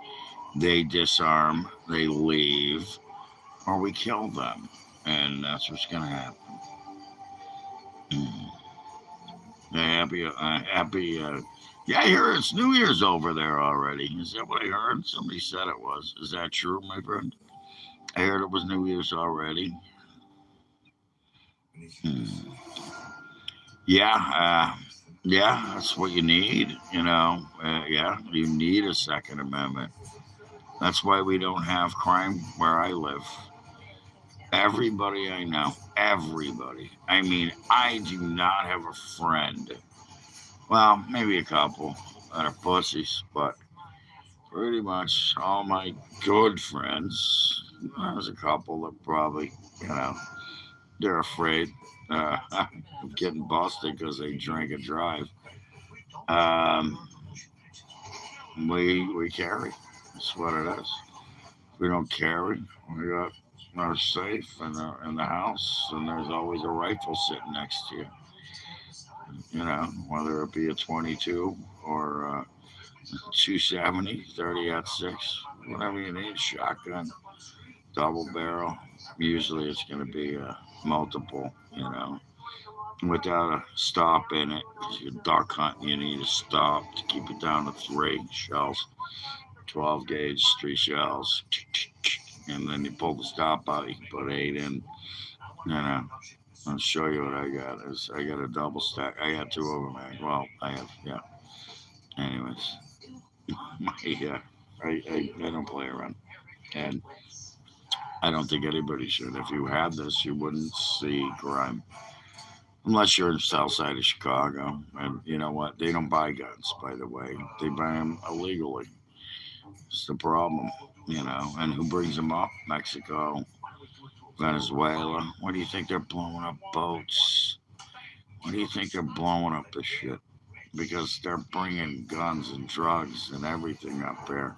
They disarm, they leave, or we kill them." And that's what's going to happen. Happy. Yeah, I hear it's New Year's over there already. Is that what I heard? Somebody said it was. Is that true, my friend? I heard it was New Year's already. Hmm. Yeah, yeah, that's what you need. Yeah, you need a Second Amendment. That's why we don't have crime where I live. Everybody I know, everybody. I mean, I do not have a friend. Well, maybe a couple that are pussies, but pretty much all my good friends. There's a couple that probably, you know, they're afraid of getting busted because they drink and drive. Um, we carry. That's what it is. We don't carry. We got our safe in the house, and there's always a rifle sitting next to you. Whether it be a 22 or 270, 30 at 6, whatever you need, shotgun, double barrel. Usually it's going to be multiple. without a stop in it. Because you're duck hunting, you need a stop to keep it down to 3 shells, 12 gauge, 3 shells. And then you pull the stop out, you can put 8 in. I'll show you what I got. I got a double stack. I got 2 of them, man. Well, I have, yeah. Anyways, I don't play around. And I don't think anybody should. If you had this, you wouldn't see crime. Unless you're in the south side of Chicago. And you know what? They don't buy guns, by the way. They buy them illegally. It's the problem, And who brings them up? Mexico, Venezuela. What do you think they're blowing up boats? What do you think they're blowing up this shit? Because they're bringing guns and drugs and everything up there.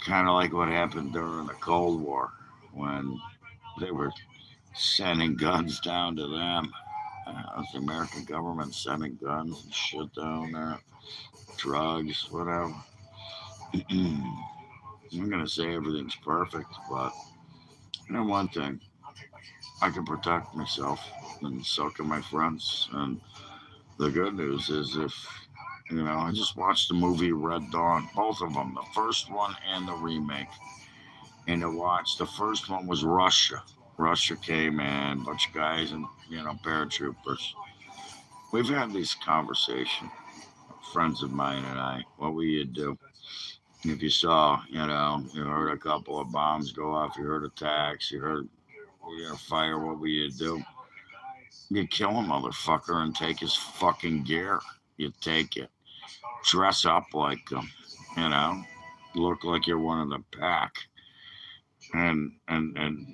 Kind of like what happened during the Cold War when they were sending guns down to them. The American government sending guns and shit down there, drugs, whatever. I'm gonna say everything's perfect, but one thing, I can protect myself, and so can my friends. And the good news is, I just watched the movie Red Dawn, both of them, the first one and the remake. And to watch, the first one was Russia. Russia came in, bunch of guys and paratroopers. We've had these conversations, friends of mine and I. What would you do if you saw, you heard a couple of bombs go off, you heard attacks, you heard fire? What would you do? You kill a motherfucker and take his fucking gear. You take it, dress up like him, you know, look like you're one of the pack, and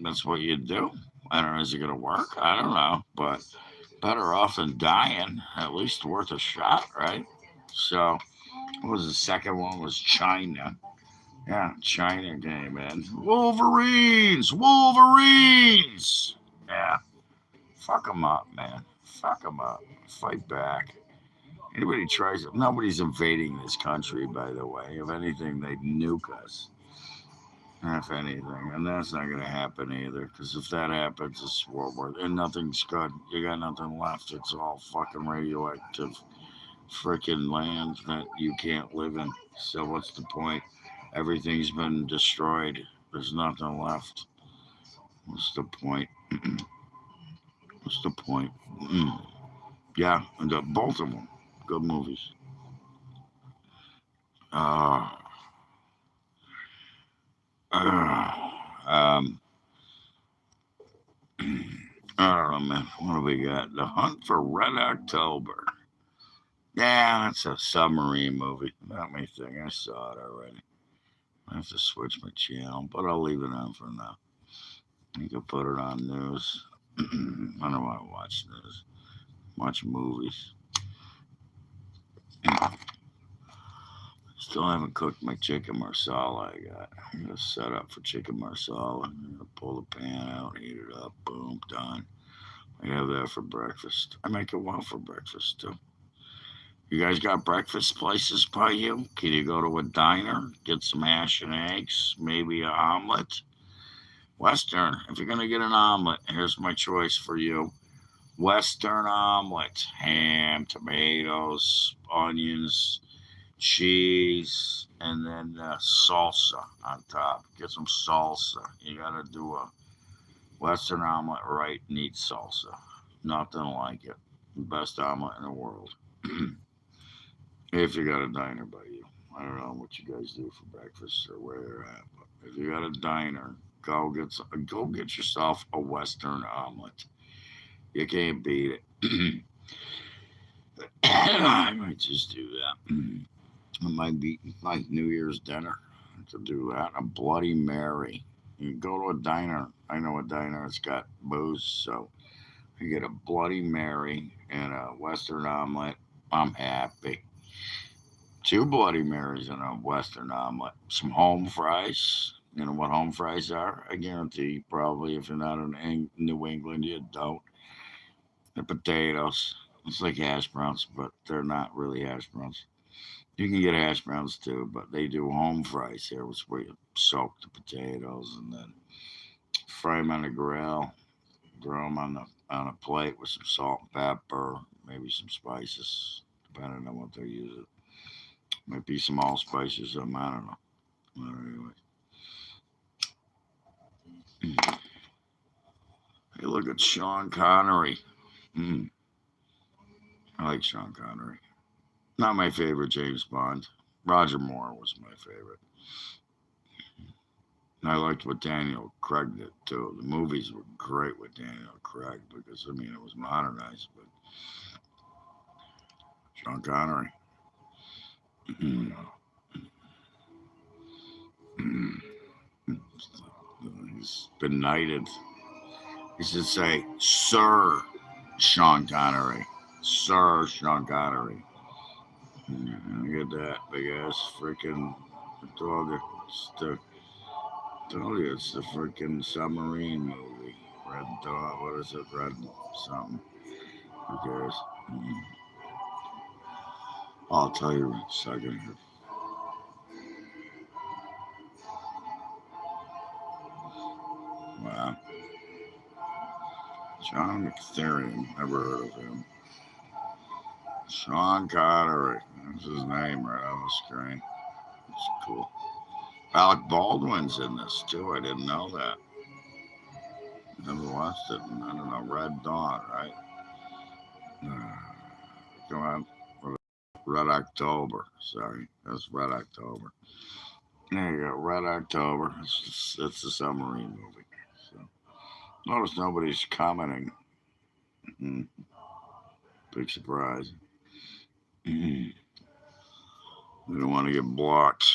that's what you do. I don't know. Is it gonna work? I don't know, but better off than dying. At least worth a shot, right? So, what was the second one? Was China? Yeah, China came in. Wolverines, Wolverines. Yeah, fuck them up, man. Fuck them up. Fight back. Anybody tries it, nobody's invading this country, by the way. If anything, they'd nuke us. If anything, and that's not going to happen either. Because if that happens, it's World War, and nothing's good. You got nothing left. It's all fucking radioactive, freaking land that you can't live in. So what's the point? Everything's been destroyed. There's nothing left. What's the point? What's the point? Yeah, and both of them, good movies. Uh, um, I don't know, man. What do we got? The Hunt for Red October. Yeah, that's a submarine movie. Not my thing. I saw it already. I have to switch my channel, but I'll leave it on for now. You can put it on news. I don't want to watch news. Watch movies. Still haven't cooked my chicken marsala I got. I'm going to set up for chicken marsala. I'm going to pull the pan out, heat it up, boom, done. I have that for breakfast. I make it well for breakfast, too. You guys got breakfast places by you? Can you go to a diner, get some hash and eggs, maybe an omelet? Western, if you're going to get an omelet, here's my choice for you. Western omelet, ham, tomatoes, onions, cheese, and then salsa on top. Get some salsa. You got to do a Western omelet right, needs salsa. Nothing like it. Best omelet in the world. If you got a diner by you. I don't know what you guys do for breakfast or where you're at, but if you got a diner, go get yourself a Western omelet. You can't beat it. I might just do that. It might be like New Year's dinner to do that. A Bloody Mary. You go to a diner. I know a diner that's got booze, so you get a Bloody Mary and a Western omelet. I'm happy. 2 Bloody Marys and a Western omelet. Some home fries. You know what home fries are? I guarantee probably if you're not in New England, you don't. They're potatoes. It's like hash browns, but they're not really hash browns. You can get hash browns too, but they do home fries here, which where you soak the potatoes and then fry them on the grill, throw them on a plate with some salt and pepper, maybe some spices, depending on what they're using. Might be some allspices, I don't know. Well, anyway. Hey, look at Sean Connery. Mm, I like Sean Connery. Not my favorite James Bond. Roger Moore was my favorite. And I liked what Daniel Craig did too. The movies were great with Daniel Craig because I mean it was modernized, but Sean Connery. He's been knighted. He should say, Sir Sean Connery. Sir Sean Connery. Look at that big ass freaking. I told you, it's the freaking submarine movie. Red Dawn. What is it? Red something. Who cares? I'll tell you in a second. Wow. John McTherian. Never heard of him. Sean Connery. That's his name right on the screen. It's cool. Alec Baldwin's in this too. I didn't know that. Never watched it. I don't know. Red Dawn, right? Come on. Red October. Sorry. That's Red October. There you go. Red October. It's a submarine movie. So notice nobody's commenting. Big surprise. We don't want to get blocked.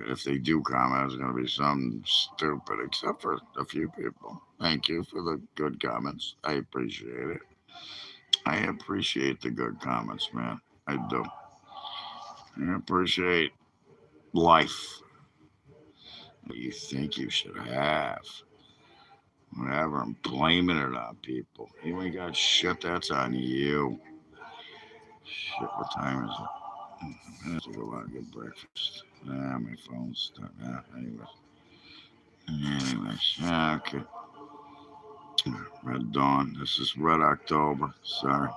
If they do comment, it's going to be something stupid, except for a few people. Thank you for the good comments. I appreciate it. I appreciate the good comments, man. I do. I appreciate life. What you think you should have. Whatever. I'm blaming it on people. You ain't got shit, that's on you. Shit, what time is it? I have to go out and get breakfast. My phone's stuck. Anyways, okay. Red Dawn. This is Red October. Sorry.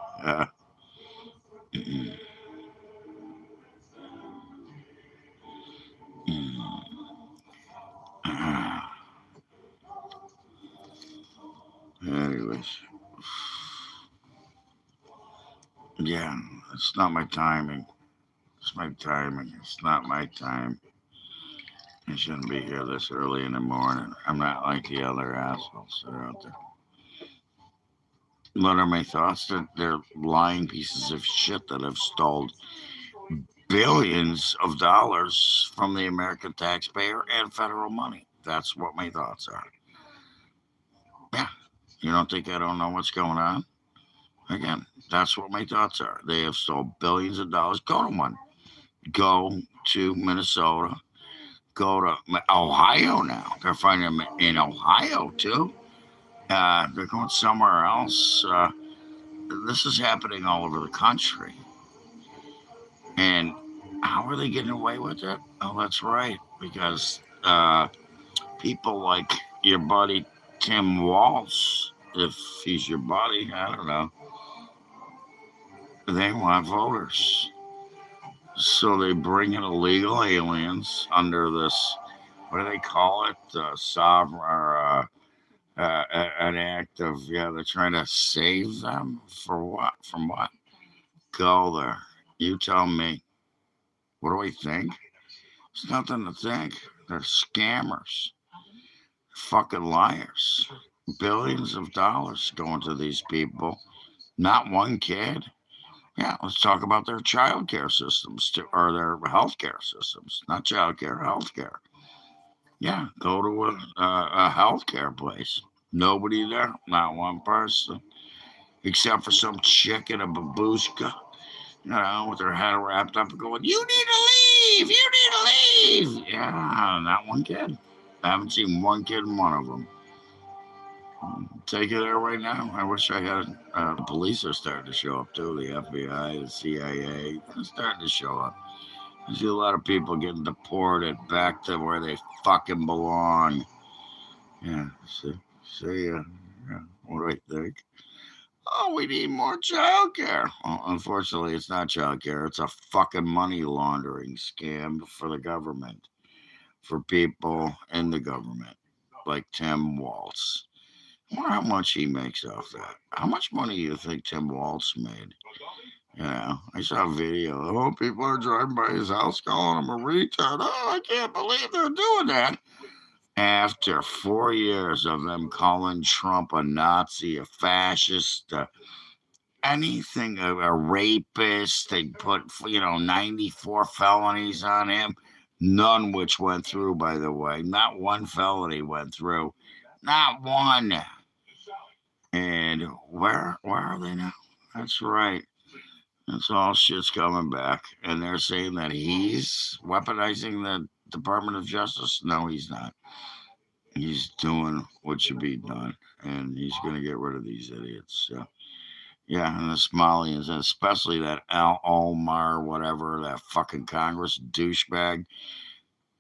Anyways. Yeah, it's not my timing. It's my timing. It's not my time. I shouldn't be here this early in the morning. I'm not like the other assholes that are out there. What are my thoughts? They're lying pieces of shit that have stole billions of dollars from the American taxpayer and federal money. That's what my thoughts are. Yeah. You don't think I don't know what's going on? Again, that's what my thoughts are. They have stole billions of dollars. Go to one. Go to Minnesota. Go to Ohio now. They're finding them in Ohio too. They're going somewhere else. This is happening all over the country. And how are they getting away with it? Oh, that's right. Because people like your buddy Tim Walz, if he's your buddy, I don't know, they want voters. So they bring in illegal aliens under this, what do they call it? Sovereign, or an act of, they're trying to save them for what? From what? Go there. You tell me. What do we think? It's nothing to think. They're scammers. Fucking liars. Billions of dollars going to these people. Not one kid. Yeah, let's talk about their child care systems too, or their health care systems. Not child care, health care. Yeah, go to a health care place. Nobody there, not one person, except for some chick in a babushka, with her head wrapped up and going, "You need to leave! You need to leave!" Yeah, not one kid. I haven't seen one kid in one of them. Take it there right now. I wish I had. The police are starting to show up too. The FBI, the CIA, they're starting to show up. I see a lot of people getting deported back to where they fucking belong. Yeah, see ya. Yeah. What do I think? Oh, we need more child care. Well, unfortunately, it's not child care. It's a fucking money laundering scam for the government, for people in the government, like Tim Waltz. I wonder how much he makes off that. How much money do you think Tim Waltz made? Yeah, I saw a video. Oh, people are driving by his house calling him a retard. Oh, I can't believe they're doing that. After 4 years of them calling Trump a Nazi, a fascist, anything, a rapist, they put, 94 felonies on him, none which went through, by the way. Not one felony went through. Not one. And where are they now? That's right. That's all shit's coming back. And they're saying that he's weaponizing the Department of Justice. No, he's not. He's doing what should be done. And he's going to get rid of these idiots. So, yeah, and the Somalians, and especially that Al Omar, whatever, that fucking Congress douchebag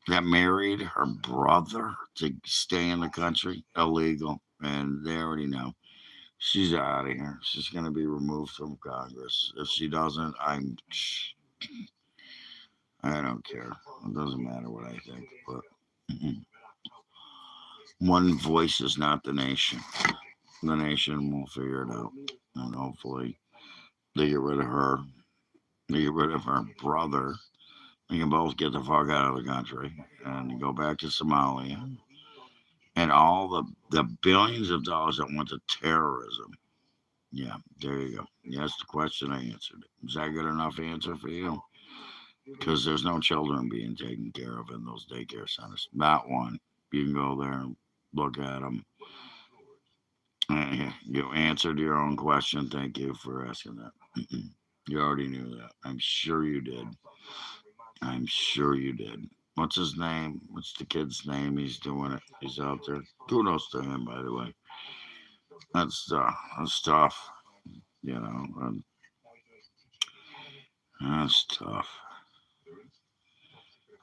that married her brother to stay in the country. Illegal. And they already know. She's out of here. She's going to be removed from Congress. If she doesn't, I don't care. It doesn't matter what I think. But one voice is not the nation. The nation will figure it out. And hopefully they get rid of her. They get rid of her brother. They can both get the fuck out of the country and go back to Somalia. And all the billions of dollars that went to terrorism. Yeah, there you go. You asked the question, I answered it. Is that a good enough answer for you? Because there's no children being taken care of in those daycare centers. Not one. You can go there and look at them. You answered your own question. Thank you for asking that. You already knew that. I'm sure you did. I'm sure you did. What's his name? What's the kid's name? He's doing it. He's out there. Kudos to him, by the way. That's tough. You know, that's tough.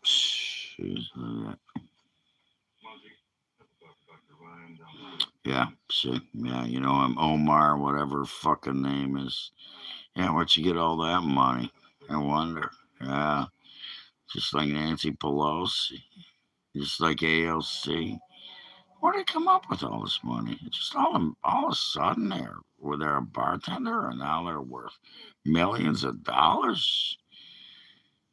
Jeez. Yeah, see, yeah, I'm Omar, whatever fucking name is. Yeah, where'd you get all that money? I wonder. Yeah, just like Nancy Pelosi, just like AOC. Where'd they come up with all this money? It's just all of a sudden they're a bartender and now they're worth millions of dollars.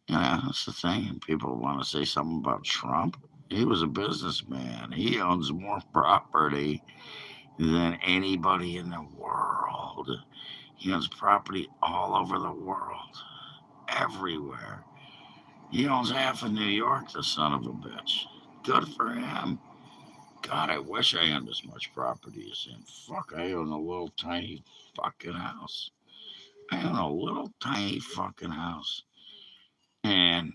Yeah, that's the thing. People want to say something about Trump. He was a businessman. He owns more property than anybody in the world. He owns property all over the world, everywhere. He owns half of New York, the son of a bitch. Good for him. God, I wish I owned as much property as him. Fuck, I own a little tiny fucking house. I own a little tiny fucking house. And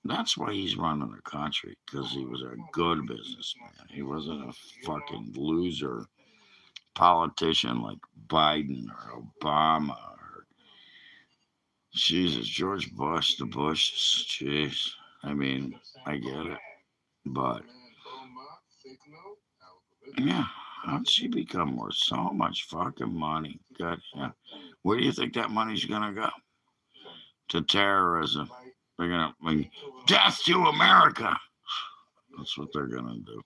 that's why he's running the country, because he was a good businessman. He wasn't a fucking loser politician like Biden or Obama or Jesus, George Bush, the Bushes. Jeez. I mean, I get it. But yeah, how'd she become worth so much fucking money? God, yeah. Where do you think that money's gonna go? To terrorism. They're gonna death to America. That's what they're gonna do.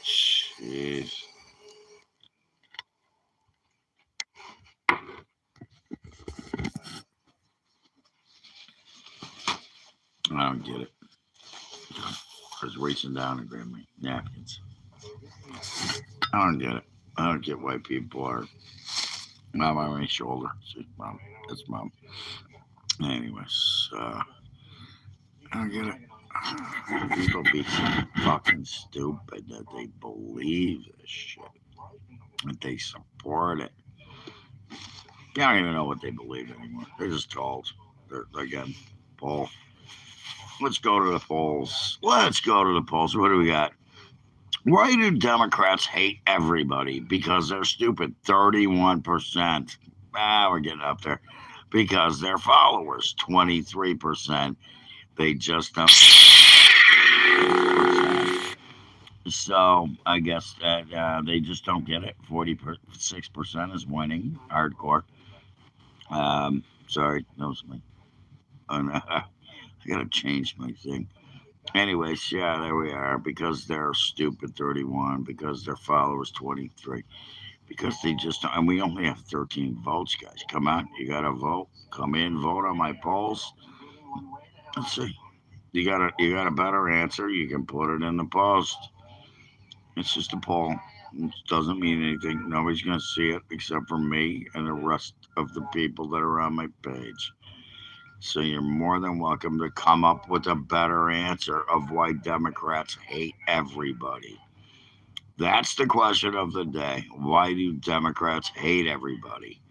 Jeez. I don't get it. I was reaching down and grabbing my napkins. I don't get it. I don't get why people are mom on my shoulder. See, mom. That's mom. Anyways, I don't get it. People be so fucking stupid that they believe this shit. That they support it. They don't even know what they believe anymore. They're just told. Again, poll. Let's go to the polls. Let's go to the polls. What do we got? Why do Democrats hate everybody? Because they're stupid. 31%. We're getting up there. Because their followers, 23%. They just don't. So I guess that they just don't get it. 46% is winning hardcore. Sorry, that was me. And, I gotta change my thing. Anyways, yeah, there we are. Because they're stupid 31, because their followers 23, because they just don't, and we only have 13 votes, guys. Come on, you gotta vote. Come in, vote on my polls. Let's see. You got a better answer. You can put it in the post. It's just a poll. It doesn't mean anything. Nobody's gonna see it except for me and the rest of the people that are on my page. So you're more than welcome to come up with a better answer of why Democrats hate everybody. That's the question of the day. Why do Democrats hate everybody?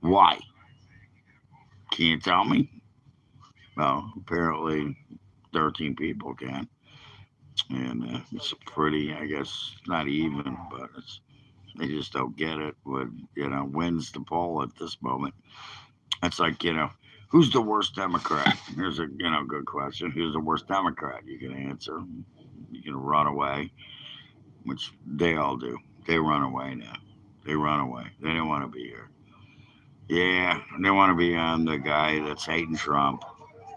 Why? Can you tell me? Well, apparently 13 people can. And it's pretty, I guess, not even, but they just don't get it. What, wins the poll at this moment? It's like, who's the worst Democrat? Here's a, good question. Who's the worst Democrat? You can answer. You can run away, which they all do. They run away now. They run away. They don't want to be here. Yeah, they want to be on the guy that's hating Trump.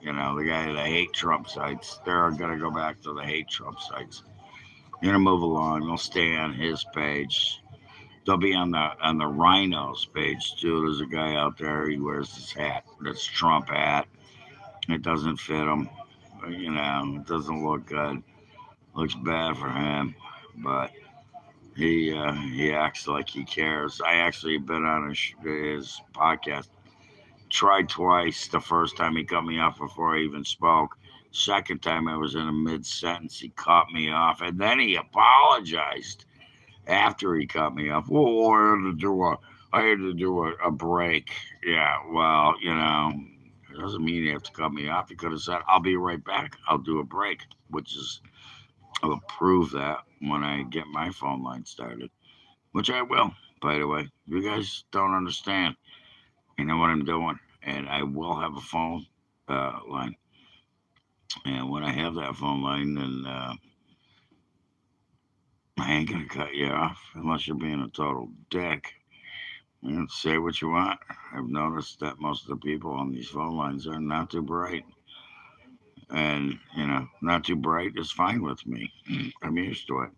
The guy that hate Trump sites. They're gonna go back to the hate Trump sites. You're gonna move along. They'll stay on his page. They'll be on the Rhinos page too. There's a guy out there. He wears this hat. That's Trump hat. It doesn't fit him. It doesn't look good. Looks bad for him. But he acts like he cares. I actually been on his podcast. Tried twice. The first time he cut me off before I even spoke. Second time I was in a mid sentence. He cut me off, and then he apologized after he cut me off. Well, I had to do a break. Yeah, well, it doesn't mean you have to cut me off. You could have said, "I'll be right back. I'll do a break," which is I'll prove that when I get my phone line started, which I will. By the way, you guys don't understand. You know what I'm doing, and I will have a phone line. And when I have that phone line, then I ain't gonna cut you off unless you're being a total dick. Say what you want. I've noticed that most of the people on these phone lines are not too bright. And, not too bright is fine with me. I'm used to it.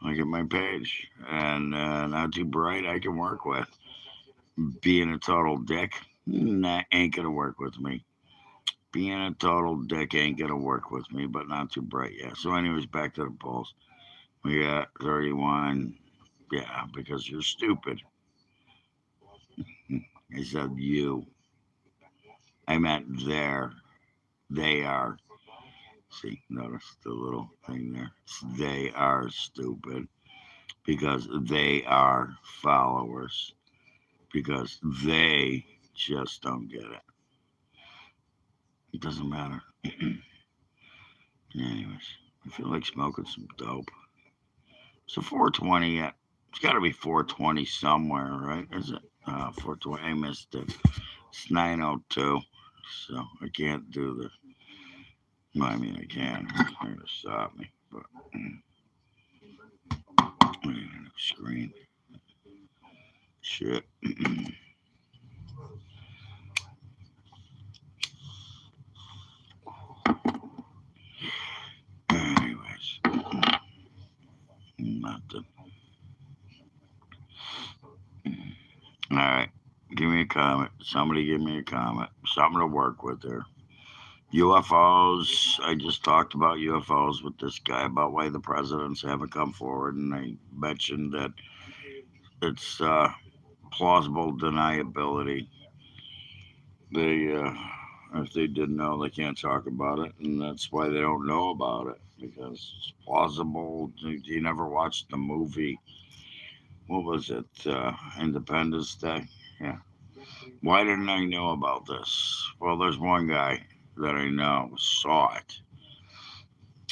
Look at my page. And not too bright, I can work with. Being a total dick, that ain't going to work with me. Being a total dick ain't going to work with me, but not too bright, yeah. So, anyways, back to the polls. We got 31. Yeah, because you're stupid. I said you. I meant there. They are. See, notice the little thing there. They are stupid because they are followers because they just don't get it. It doesn't matter. Anyways, I feel like smoking some dope. So 420 yet. It's got to be 420 somewhere, right? Is it? 420. I missed it. It's 9:02. So I can't do the. Well, I mean, I can. It's not going to stop me. But I need a new screen. Shit. Anyways, nothing. All right. Give me a comment. Somebody give me a comment. Something to work with there. UFOs. I just talked about UFOs with this guy about why the presidents haven't come forward, and I mentioned that it's plausible deniability. If they didn't know, they can't talk about it, and that's why they don't know about it because it's plausible. You never watched the movie? What was it? Independence Day. Yeah. Why didn't I know about this? Well, there's one guy that I know saw it,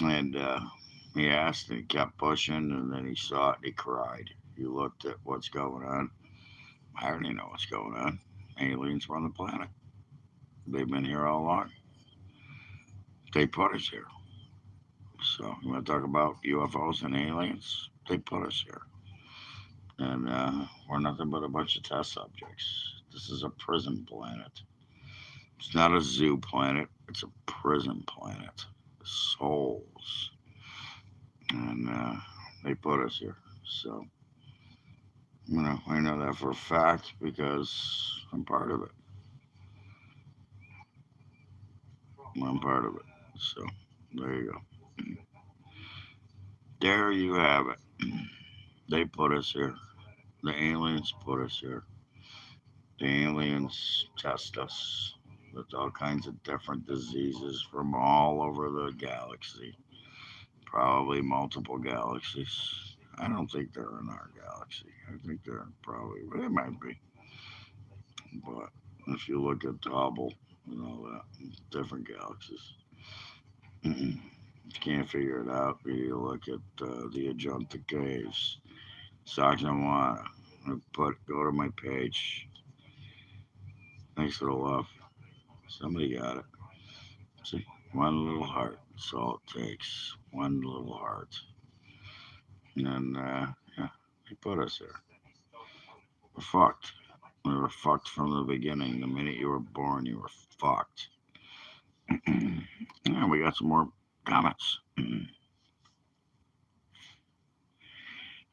and he asked, and he kept pushing, and then he saw it, and he cried. He looked at what's going on. I already know what's going on. Aliens run the planet. They've been here all along. They put us here. So you want to talk about UFOs and aliens? They put us here, and we're nothing but a bunch of test subjects. This is a prison planet. It's not a zoo planet. It's a prison planet. Souls, and they put us here. So I know that for a fact because I'm part of it. I'm part of it. So there you go. There you have it. They put us here. The aliens put us here. The aliens test us with all kinds of different diseases from all over the galaxy. Probably multiple galaxies. I don't think they're in our galaxy. I think they're probably, they might be. But if you look at Hubble and all that, different galaxies. You can't figure it out. You look at the Ajanta Caves, Saxonwana. Go to my page. Thanks for the love. Somebody got it. See, one little heart. That's all it takes. One little heart. And yeah, they put us there. We're fucked. We were fucked from the beginning. The minute you were born, you were fucked. Yeah, we got some more comments.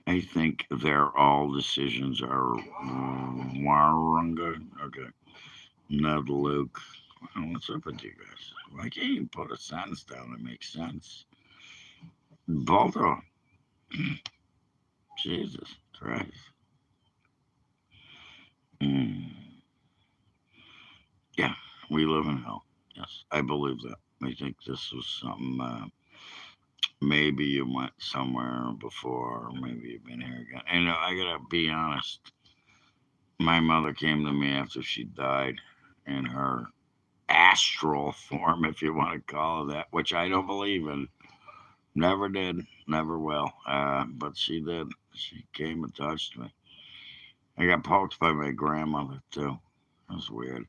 I think their all decisions are Warunga. Okay. Ned Luke. Well, what's up with you guys? Why can't you put a sentence down that makes sense? Balto. Jesus Christ. Mm. Yeah, we live in hell. Yes, I believe that. I think this was something. Maybe you went somewhere before, maybe you've been here again. And I gotta be honest. My mother came to me after she died in her astral form, if you want to call it that, which I don't believe in. Never did, never will. But she did. She came and touched me. I got poked by my grandmother too. It was weird.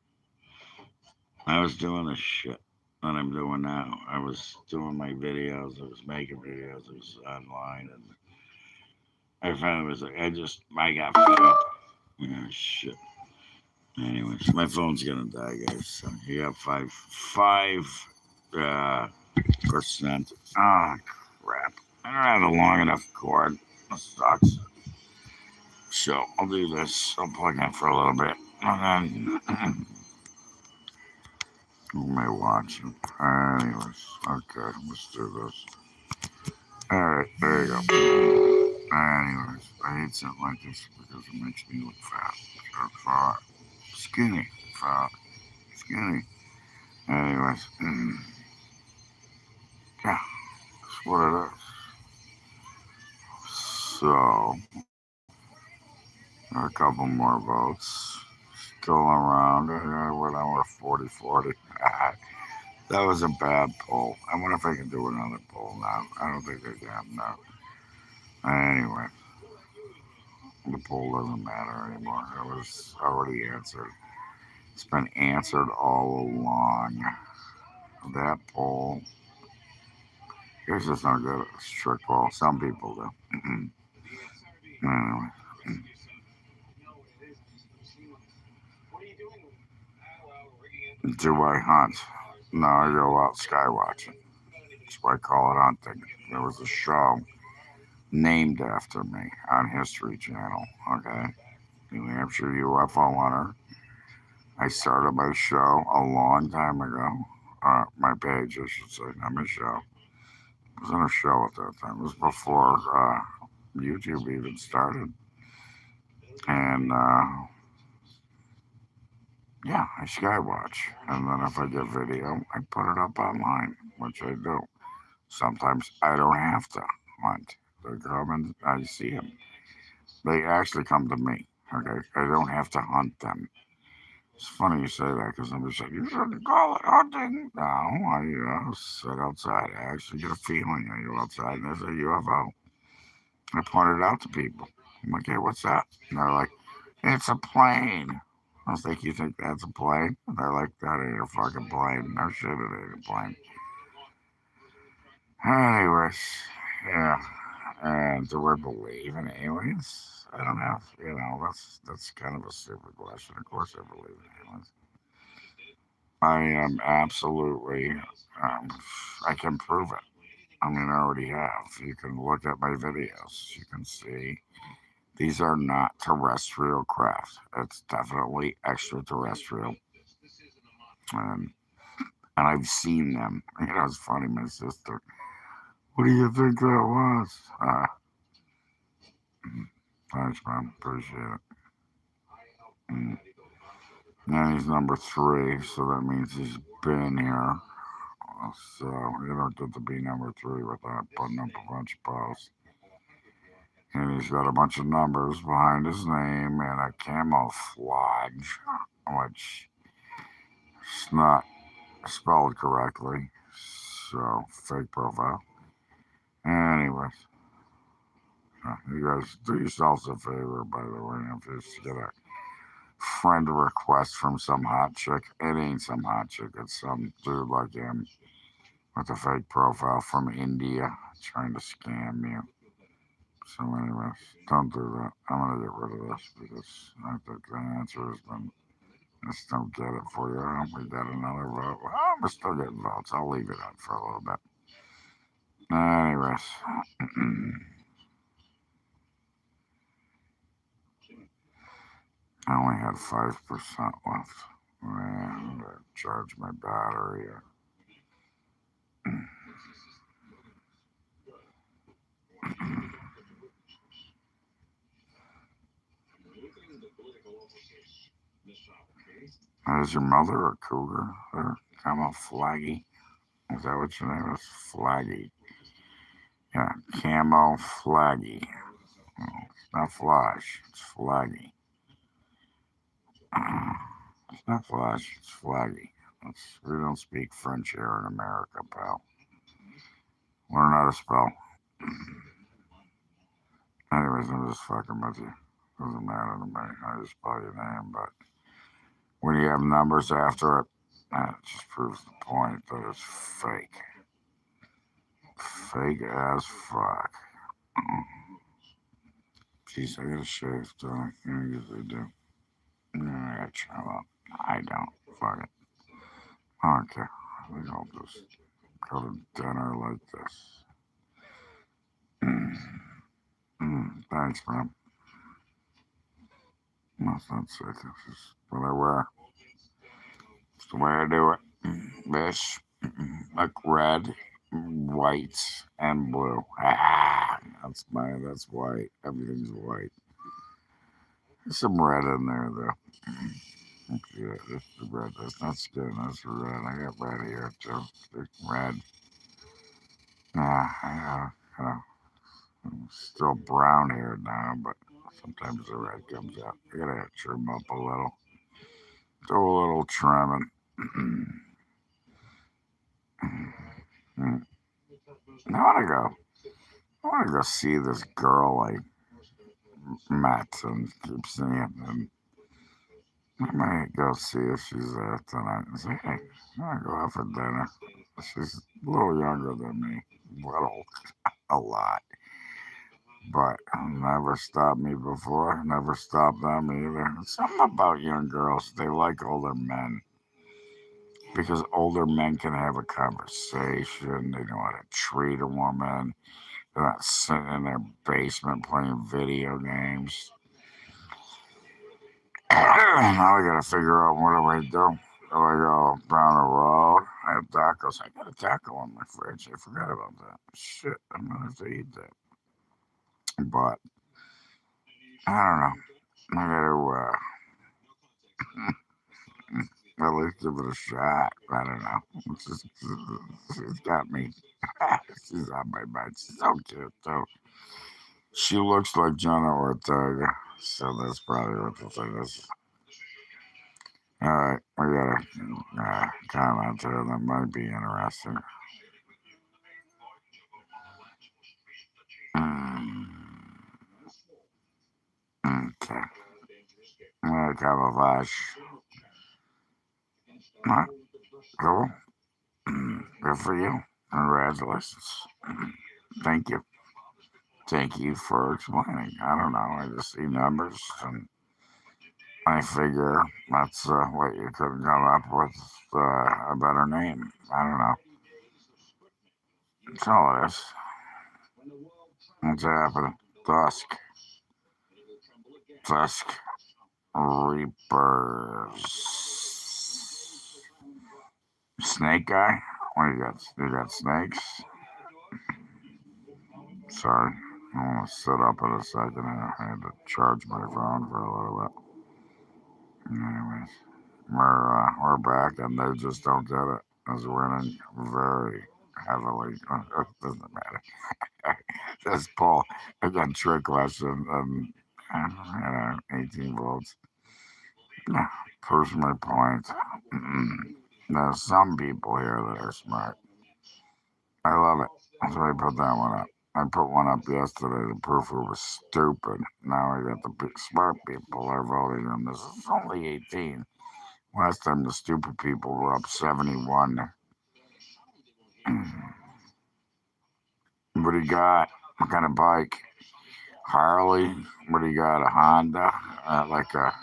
I was doing the shit that I'm doing now. I was doing my videos. I was making videos. I was online, and I finally was like, I got fed up. Yeah, shit. Anyways, my phone's gonna die, guys. So you have uh, percent. Ah, crap. I don't have a long enough cord. That sucks. So I'll do this. I'll plug in for a little bit. And then who am I watching? Anyways, okay, let's do this. Alright, there you go. Anyways, I hate something like this because it makes me look fat. Fat. Skinny. Fat. Skinny. Anyways, yeah, that's what it is. So, a couple more votes. Still around. We're 40-40. That was a bad poll. I wonder if I can do another poll now. I don't think I can now. Anyway, the poll doesn't matter anymore. It was already answered. It's been answered all along. That poll. Here's just not good. It's a trick poll. Some people do. Anyway. Do I hunt? No, I go out sky watching. That's why I call it hunting. There was a show named after me on History Channel. Okay, New Hampshire UFO Hunter. I started my show a long time ago. My page, I should say, not my show. It was in a show at that time. It was before YouTube even started. And yeah, I skywatch. And then if I get video, I put it up online, which I do. Sometimes I don't have to hunt. They come and I see them. They actually come to me. Okay, I don't have to hunt them. It's funny you say that because somebody said you shouldn't call it hunting. No, I sit outside. I actually get a feeling. I go outside and there's a UFO. I point it out to people. I'm like, hey, what's that? And they're like, it's a plane. I was like, you think that's a plane? And they're like, that ain't a fucking plane. No shit, it ain't a plane. Anyways, yeah. And do I believe in aliens? I don't know. That's kind of a stupid question. Of course, I believe in aliens. I am absolutely. Um, I can prove it. I mean, I already have. You can look at my videos. You can see these are not terrestrial craft. It's definitely extraterrestrial, and and I've seen them. It's funny. My sister. What do you think that was? Thanks, man. Appreciate it. Mm. Yeah, he's number three, so that means he's been here. So you don't get to be number three without putting up a bunch of posts. And he's got a bunch of numbers behind his name and a camouflage, which is not spelled correctly. So fake profile. Anyways, you guys do yourselves a favor, by the way, if you get a friend request from some hot chick. It ain't some hot chick. It's some dude like him with a fake profile from India trying to scam you. So, anyways, don't do that. I'm gonna get rid of this because I think the answer has been. Just don't get it for you. We got another vote. Well, we're still getting votes. I'll leave it up for a little bit. Anyways, I only had 5% left. And charge my battery. Is your mother a cougar? Or camo flaggy? Is that what your name is? Flaggy. Yeah, camo flaggy. It's not flash. It's flaggy. It's not flash. It's flaggy. We don't speak French here in America, pal. Learn how to spell. Anyways, I'm just fucking with you. Doesn't matter to me. I just spell your name, but when you have numbers after it, that just proves the point that it's fake. Fake as fuck. Jeez, I gotta shave, don't I? I usually do. I gotta trim up. I don't. Fuck it. Okay. I think I'll just go to dinner like this. Thanks, man. That's not sick. It's just what I wear. It's the way I do it. This, like red, white, and blue. That's white. Everything's white. There's some red in there, though. Yeah, this is red. That's not skin. That's red. I got red here, too. There's red. I'm still brown hair now, but sometimes the red comes out. I gotta trim up a little. Do a little trimming. I wanna go. I wanna go see this girl I met and keep seeing, and I might go see if she's there tonight and say, hey, I wanna go out for dinner. She's a little younger than me, little, a lot, but never stopped me before. Never stopped them either. Something about young girls, they like older men because older men can have a conversation. They know how to treat a woman. They're not sitting in their basement playing video games. Now I gotta figure out what do I do. Do I go down the road? I have tacos. I got a taco in my fridge. I forgot about that. Shit, I'm gonna have to eat that. But I don't know. I gotta at least give it a shot. I don't know. She's got me. She's on my mind. She's so cute too. She looks like Jenna Ortega, so that's probably what the thing is. All right, we got a comment here that might be interesting. Mm, okay. Camouflage. What? Cool. Good for you. Congratulations. Thank you. Thank you for explaining. I don't know. I just see numbers and I figure that's what you could come up with a better name. I don't know. That's all it is. What's happening? Dusk. Dusk Reapers. Snake guy? What you got? You got snakes? Sorry. I want to sit up in a second. I had to charge my phone for a little bit. Anyways, we're back, and they just don't get it. Is winning very heavily. Doesn't matter. That's Paul. I got a trick question, and 18 volts. Yeah, proves my point. There's some people here that are smart. I love it. So I put that one up. I put one up yesterday to prove it was stupid. Now I got the smart people are voting on this. It's only 18. Last time the stupid people were up 71. What do you got? What kind of bike? Harley? What do you got? A Honda? Like a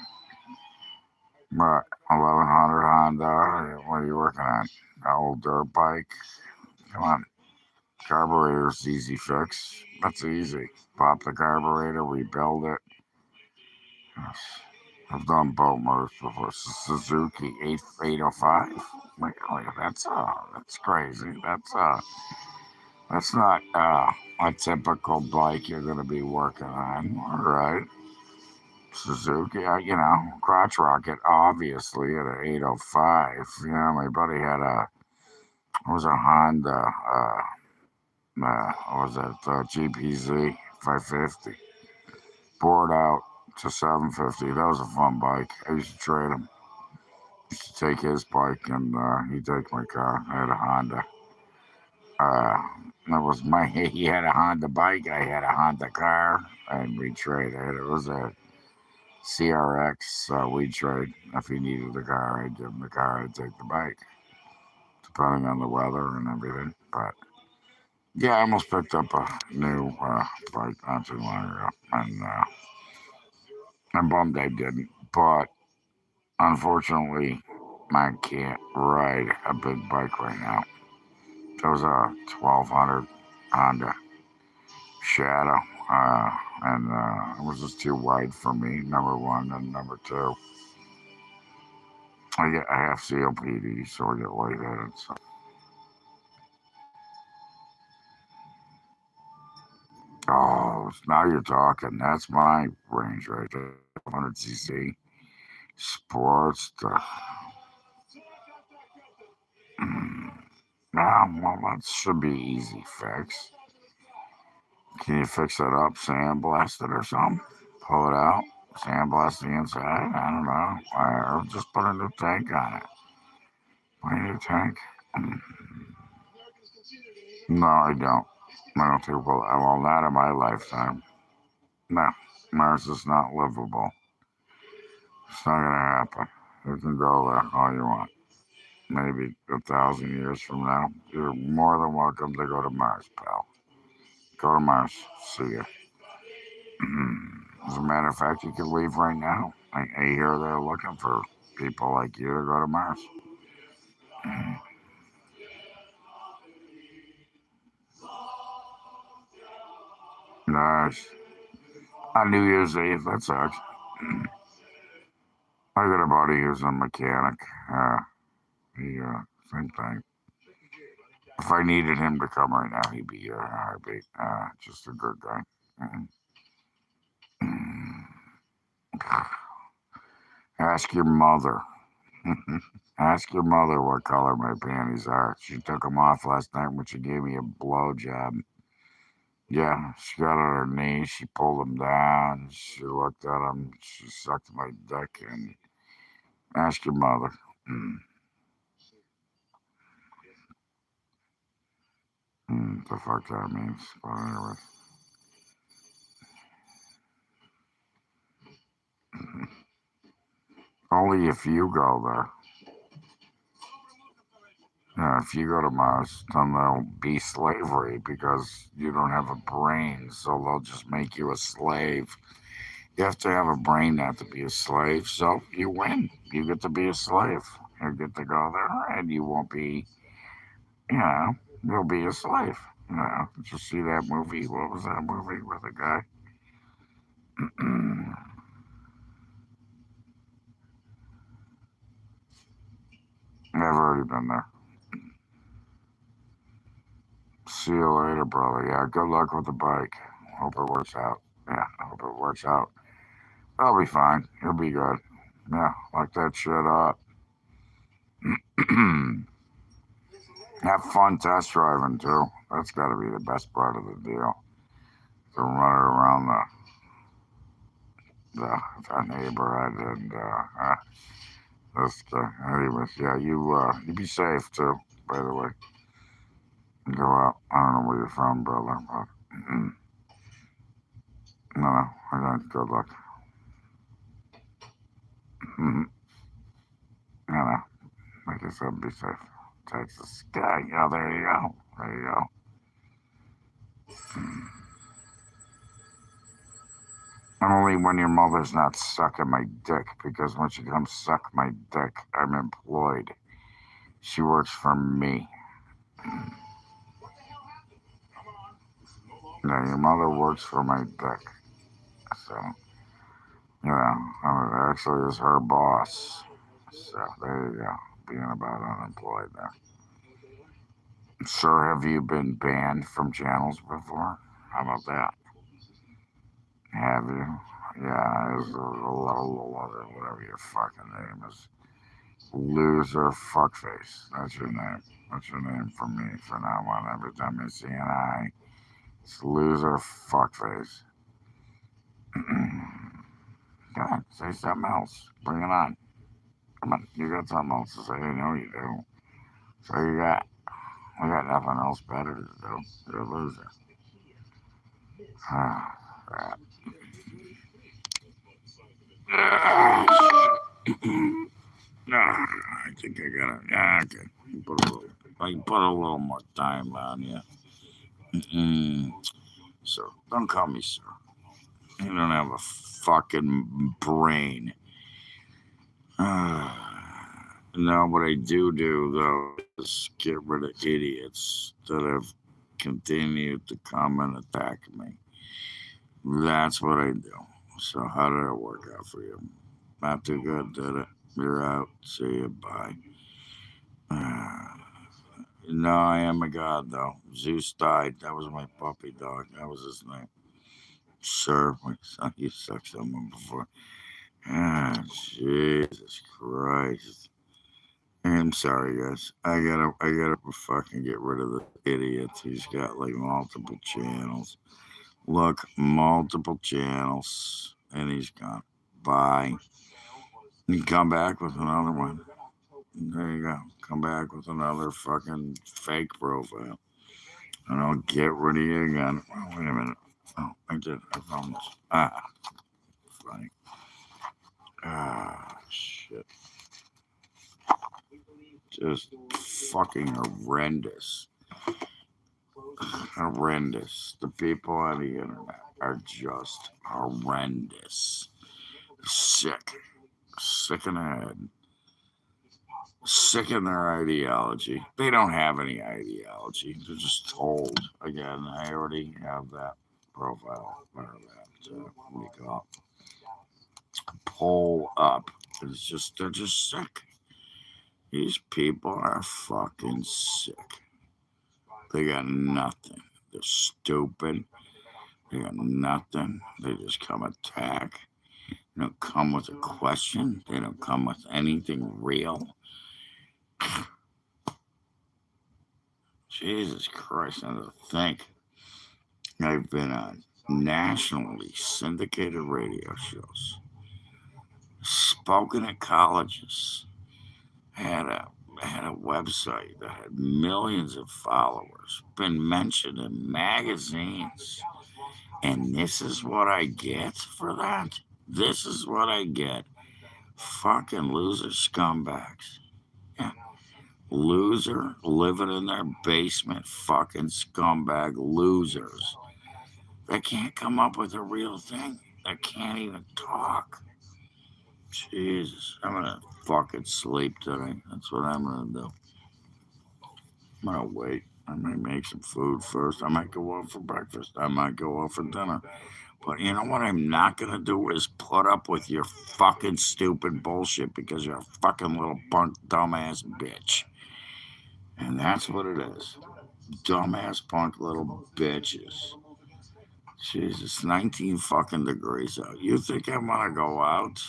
what? 1100 Honda? What are you working on? An old dirt bike? Come on. Carburetor's easy fix. That's easy. Pop the carburetor, rebuild it. Yes. I've done boat motors before. Suzuki 805. Like that's crazy. That's not a typical bike you're gonna be working on. All right. Suzuki, crotch rocket, obviously at an 805. Yeah, my buddy had it was a Honda, what was it, GPZ 550. Bored out to 750. That was a fun bike. I used to trade him. Used to take his bike and he'd take my car. I had a Honda. Uh, that was my. He had a Honda bike. I had a Honda car, and we traded. It was a CRX. We trade. If he needed the car, I'd give him the car. I'd take the bike, depending on the weather and everything. But yeah, I almost picked up a new bike not too long ago, and I'm bummed I didn't. But unfortunately, I can't ride a big bike right now. It was a 1200 Honda Shadow, and it was just too wide for me. Number one, and number two, I have COPD, so I get lightheaded. So. Oh, now you're talking. That's my range right there. 100cc sports. Well, that should be easy fix. Can you fix it up, sandblast it or something? Pull it out, sandblast the inside? I don't know. Or just put a new tank on it. Put a new tank? No, I don't. I don't think, well, not in my lifetime. No, Mars is not livable. It's not going to happen. You can go there all you want. Maybe 1,000 years from now. You're more than welcome to go to Mars, pal. Go to Mars. See ya. As a matter of fact, you could leave right now. I hear they're looking for people like you to go to Mars. Nice. On New Year's Eve, that sucks. I got a buddy who's a mechanic. He, same thing. If I needed him to come right now, he'd be here in a heartbeat. Just a good guy. Ask your mother. Ask your mother what color my panties are. She took them off last night when she gave me a blowjob. Yeah, she got on her knees. She pulled them down. She looked at them. She sucked my dick. And ask your mother. The fuck that means. But anyway, only if you go there. Yeah, if you go to Mars, then there'll be slavery because you don't have a brain, so they'll just make you a slave. You have to have a brain not to be a slave, so you win. You get to be a slave. You get to go there, and you won't be, you know, you'll be a slave. Did you see that movie? What was that movie with a guy? I've already been there. See you later, brother. Yeah, good luck with the bike. Hope it works out. Yeah, I hope it works out. I'll be fine. You'll be good. Yeah, like that shit up. Have fun test driving too. That's got to be the best part of the deal. To run it around the neighborhood and this anyways, yeah, you be safe too. By the way, go out. I don't know where you're from, brother, but no, I got good luck. You know, like I said, be safe. Texas. Yeah, there you go. There you go. Only when your mother's not sucking my dick, because when she comes suck my dick, I'm employed. She works for me. Yeah, your mother works for my dick. So, yeah, I actually is her boss. So, there you go. Being about unemployed there. Sir, have you been banned from channels before? How about that? Have you? Yeah, it's whatever your fucking name is. Loser fuckface. That's your name. That's your name for me for now on. Every time I see an eye, it's loser fuckface. Go ahead, say something else. Bring it on. Come on, you got something else to say. I know you do. So you got, we got nothing else better to do. You're a loser. Ah, crap. I think I got it. Yeah, okay. I can put a little more time on you. So don't call me sir. You don't have a fucking brain. No, what I do though is get rid of idiots that have continued to come and attack me. That's what I do. So how did it work out for you? Not too good, did it? You're out. See you. Bye. No, I am a god though. Zeus died. That was my puppy dog. That was his name. Sir, my son, you sucked someone before. Ah, Jesus Christ. I'm sorry, guys. I gotta fucking get rid of the idiot. He's got like multiple channels. Look, multiple channels, and he's gone. Bye. You come back with another one. There you go. Come back with another fucking fake profile. And I'll get rid of you again. Oh, wait a minute. Oh, I did. I found this. Ah, funny. Ah, shit. Just fucking horrendous. Horrendous. The people on the internet are just horrendous. Sick. Sick in the head. Sick in their ideology. They don't have any ideology. They're just told. Again, I already have that profile. Or that, what do you call it? Pull up. They're just sick. These people are fucking sick. They got nothing. They're stupid. They got nothing. They just come attack. They don't come with a question. They don't come with anything real. Jesus Christ, and to think I've been on nationally syndicated radio shows, spoken at colleges, had a had a website that had millions of followers, been mentioned in magazines, and this is what I get for that. This is what I get. Fucking loser scumbags. Yeah. Loser living in their basement, fucking scumbag losers. They can't come up with a real thing. They can't even talk. Jesus, I'm gonna fucking sleep today. That's what I'm gonna do. I'm gonna wait. I might make some food first. I might go out for breakfast. I might go out for dinner. But you know what I'm not gonna do is put up with your fucking stupid bullshit because you're a fucking little punk dumbass bitch. And that's what it is. Dumbass punk little bitches. Jesus, 19 fucking degrees out. You think I wanna go out?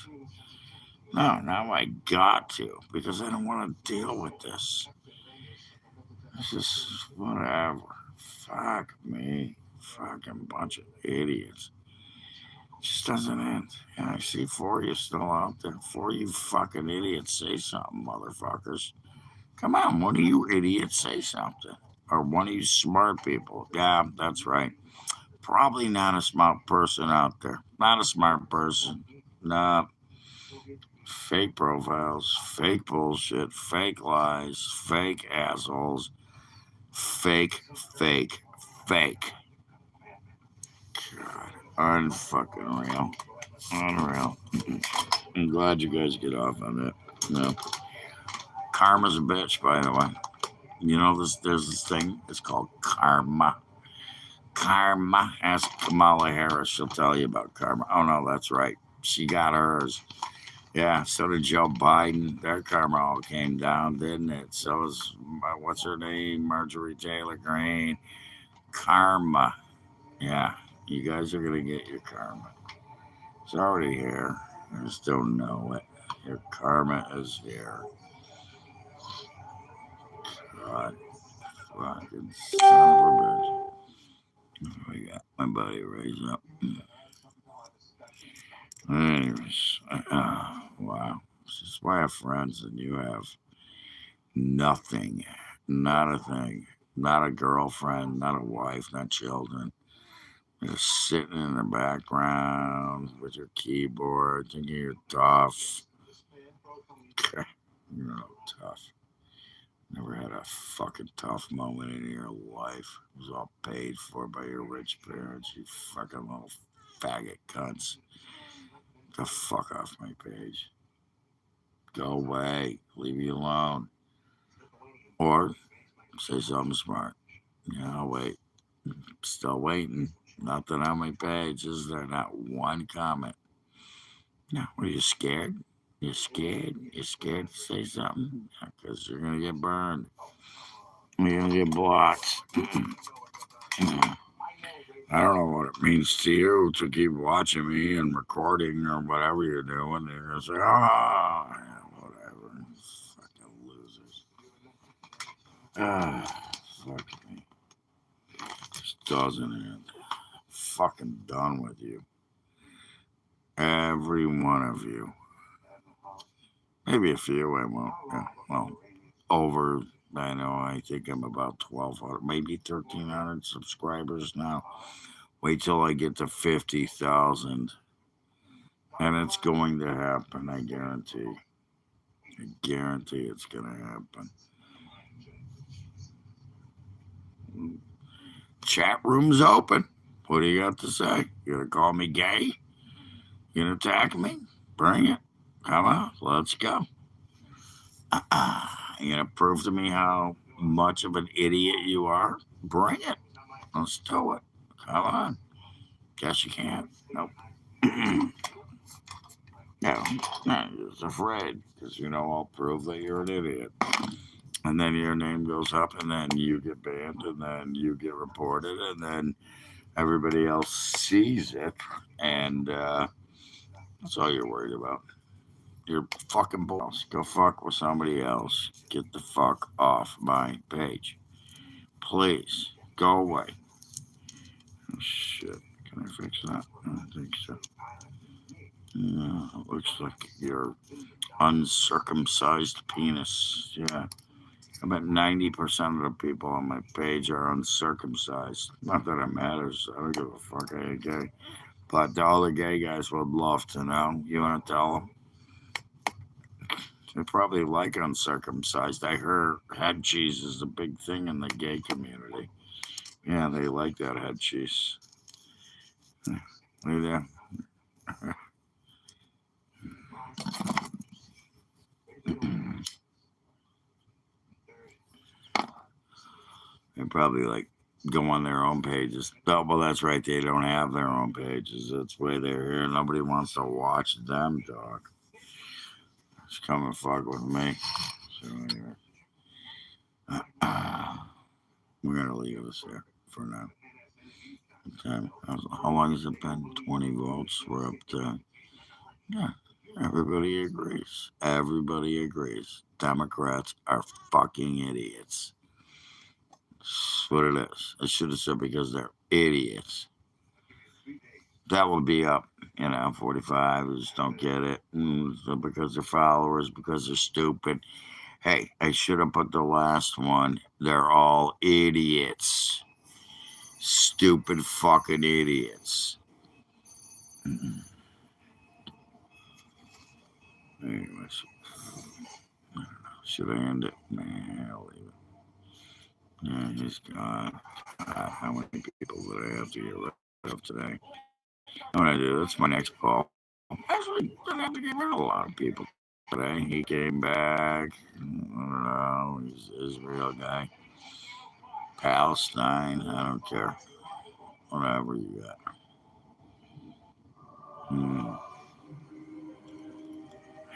No, now I got to because I don't want to deal with this. It's just whatever. Fuck me. Fucking bunch of idiots. Just doesn't end. And I see four of you still out there. Four of you fucking idiots say something, motherfuckers. Come on, one of you idiots say something. Or one of you smart people. Yeah, that's right. Probably not a smart person out there. Not a smart person. Nah, fake profiles, fake bullshit, fake lies, fake assholes, fake, fake, fake. God, unfucking real. Unreal. I'm glad you guys get off on it. No. Karma's a bitch, by the way. You know, there's this thing, it's called karma. Karma. Ask Kamala Harris, she'll tell you about karma. Oh, no, that's right. She got hers. Yeah, so did Joe Biden. Their karma all came down, didn't it? So was, what's her name? Marjorie Taylor Greene. Karma. Yeah, you guys are going to get your karma. It's already here. You just don't know it. Your karma is here. God, fucking son of a bitch. We got my buddy raised up. Anyways, wow. This is why I have friends and you have nothing. Not a thing. Not a girlfriend, not a wife, not children. Just sitting in the background with your keyboard, thinking you're tough. You're not tough. Never had a fucking tough moment in your life. It was all paid for by your rich parents, you fucking little faggot cunts. Get the fuck off my page. Go away. Leave me alone. Or say something smart. Yeah, I'll wait. Still waiting. Nothing on my page. Is there not one comment? No. Are you scared? You're scared? You're scared to say something? Because you're going to get burned. You're going to get blocked. I don't know what it means to you to keep watching me and recording or whatever you're doing. You're going to say, yeah, whatever. Fucking losers. Fuck me. Just doesn't end. Fucking done with you. Every one of you. Maybe a few I won't. Yeah, well, over, I know, I think I'm about 1,200, maybe 1,300 subscribers now. Wait till I get to 50,000. And it's going to happen, I guarantee. I guarantee it's going to happen. Chat room's open. What do you got to say? You gonna call me gay? You gonna attack me? Bring it. Come on, let's go. You gonna prove to me how much of an idiot you are? Bring it. Let's do it. Come on. Guess you can't. Nope. No, you're just afraid because you know I'll prove that you're an idiot. And then your name goes up, and then you get banned, and then you get reported, and then everybody else sees it, and that's all you're worried about. You're fucking balls. Go fuck with somebody else. Get the fuck off my page. Please. Go away. Oh, shit. Can I fix that? I don't think so. No, it looks like your uncircumcised penis. Yeah. About 90% of the people on my page are uncircumcised. Not that it matters. I don't give a fuck. I ain't gay. But all the gay guys would love to know. You want to tell them? They probably like uncircumcised. I heard head cheese is a big thing in the gay community. Yeah, they like that head cheese. Look at that. They probably like go on their own pages. Oh, well, that's right. They don't have their own pages. That's why they're here. Nobody wants to watch them talk. Just come and fuck with me. So anyway, we're gonna leave this here for now. Okay. How long has it been? 20 votes. We're up to, yeah. Everybody agrees. Everybody agrees. Democrats are fucking idiots. That's what it is. I should have said because they're idiots. That would be up, 45. Just don't get it. So because they're followers, because they're stupid. Hey, I should have put the last one. They're all idiots. Stupid fucking idiots. Anyways, should I end it? Nah, I'll leave it. Yeah, he's gone. How many people did I have to get rid of today? I'm gonna do that's my next call. Actually, didn't have to get rid of a lot of people today. He came back. I don't know. He's an Israel guy. Palestine. I don't care. Whatever you got.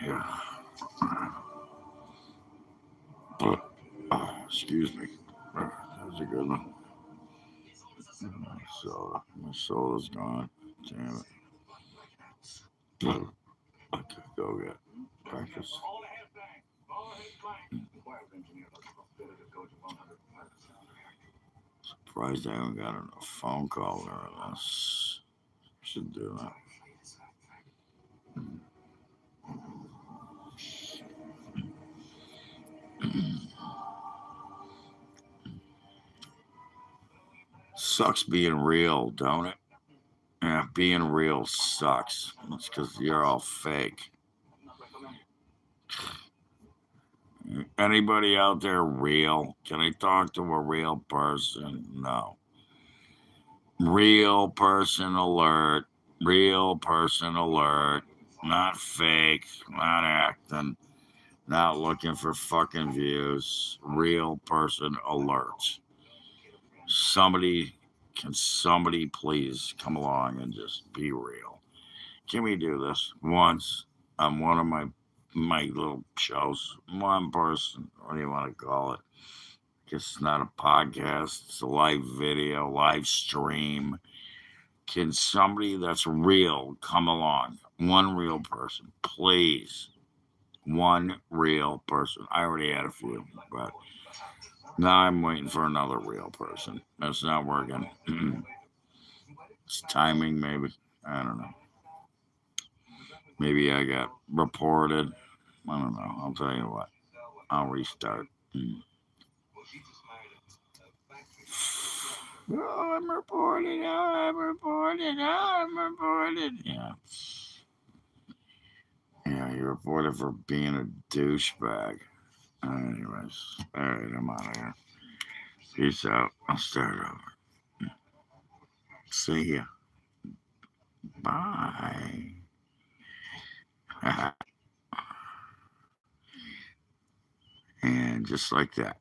Yeah. Excuse me. That was a good one. My soul is gone. Damn it. Okay, go get breakfast. Surprised I haven't got a phone call or this. Should do that. Sucks being real, don't it? Yeah, being real sucks. It's because you're all fake. Anybody out there real? Can I talk to a real person? No. Real person alert. Real person alert. Not fake. Not acting. Not looking for fucking views. Real person alert. Somebody please come along and just be real? Can we do this once on one of my little shows? One person, what do you want to call it? Guess it's not a podcast, it's a live video, live stream. Can somebody that's real come along? One real person, please. One real person. I already had a few, but now I'm waiting for another real person. That's not working. It's timing, maybe. I don't know. Maybe I got reported. I don't know. I'll tell you what. I'll restart. Oh, I'm reported. Oh, I'm reported. Oh, I'm reported. Yeah. Yeah, you're reported for being a douchebag. Anyways. All right, I'm out of here. Peace out. I'll start over. See ya. Bye. And just like that.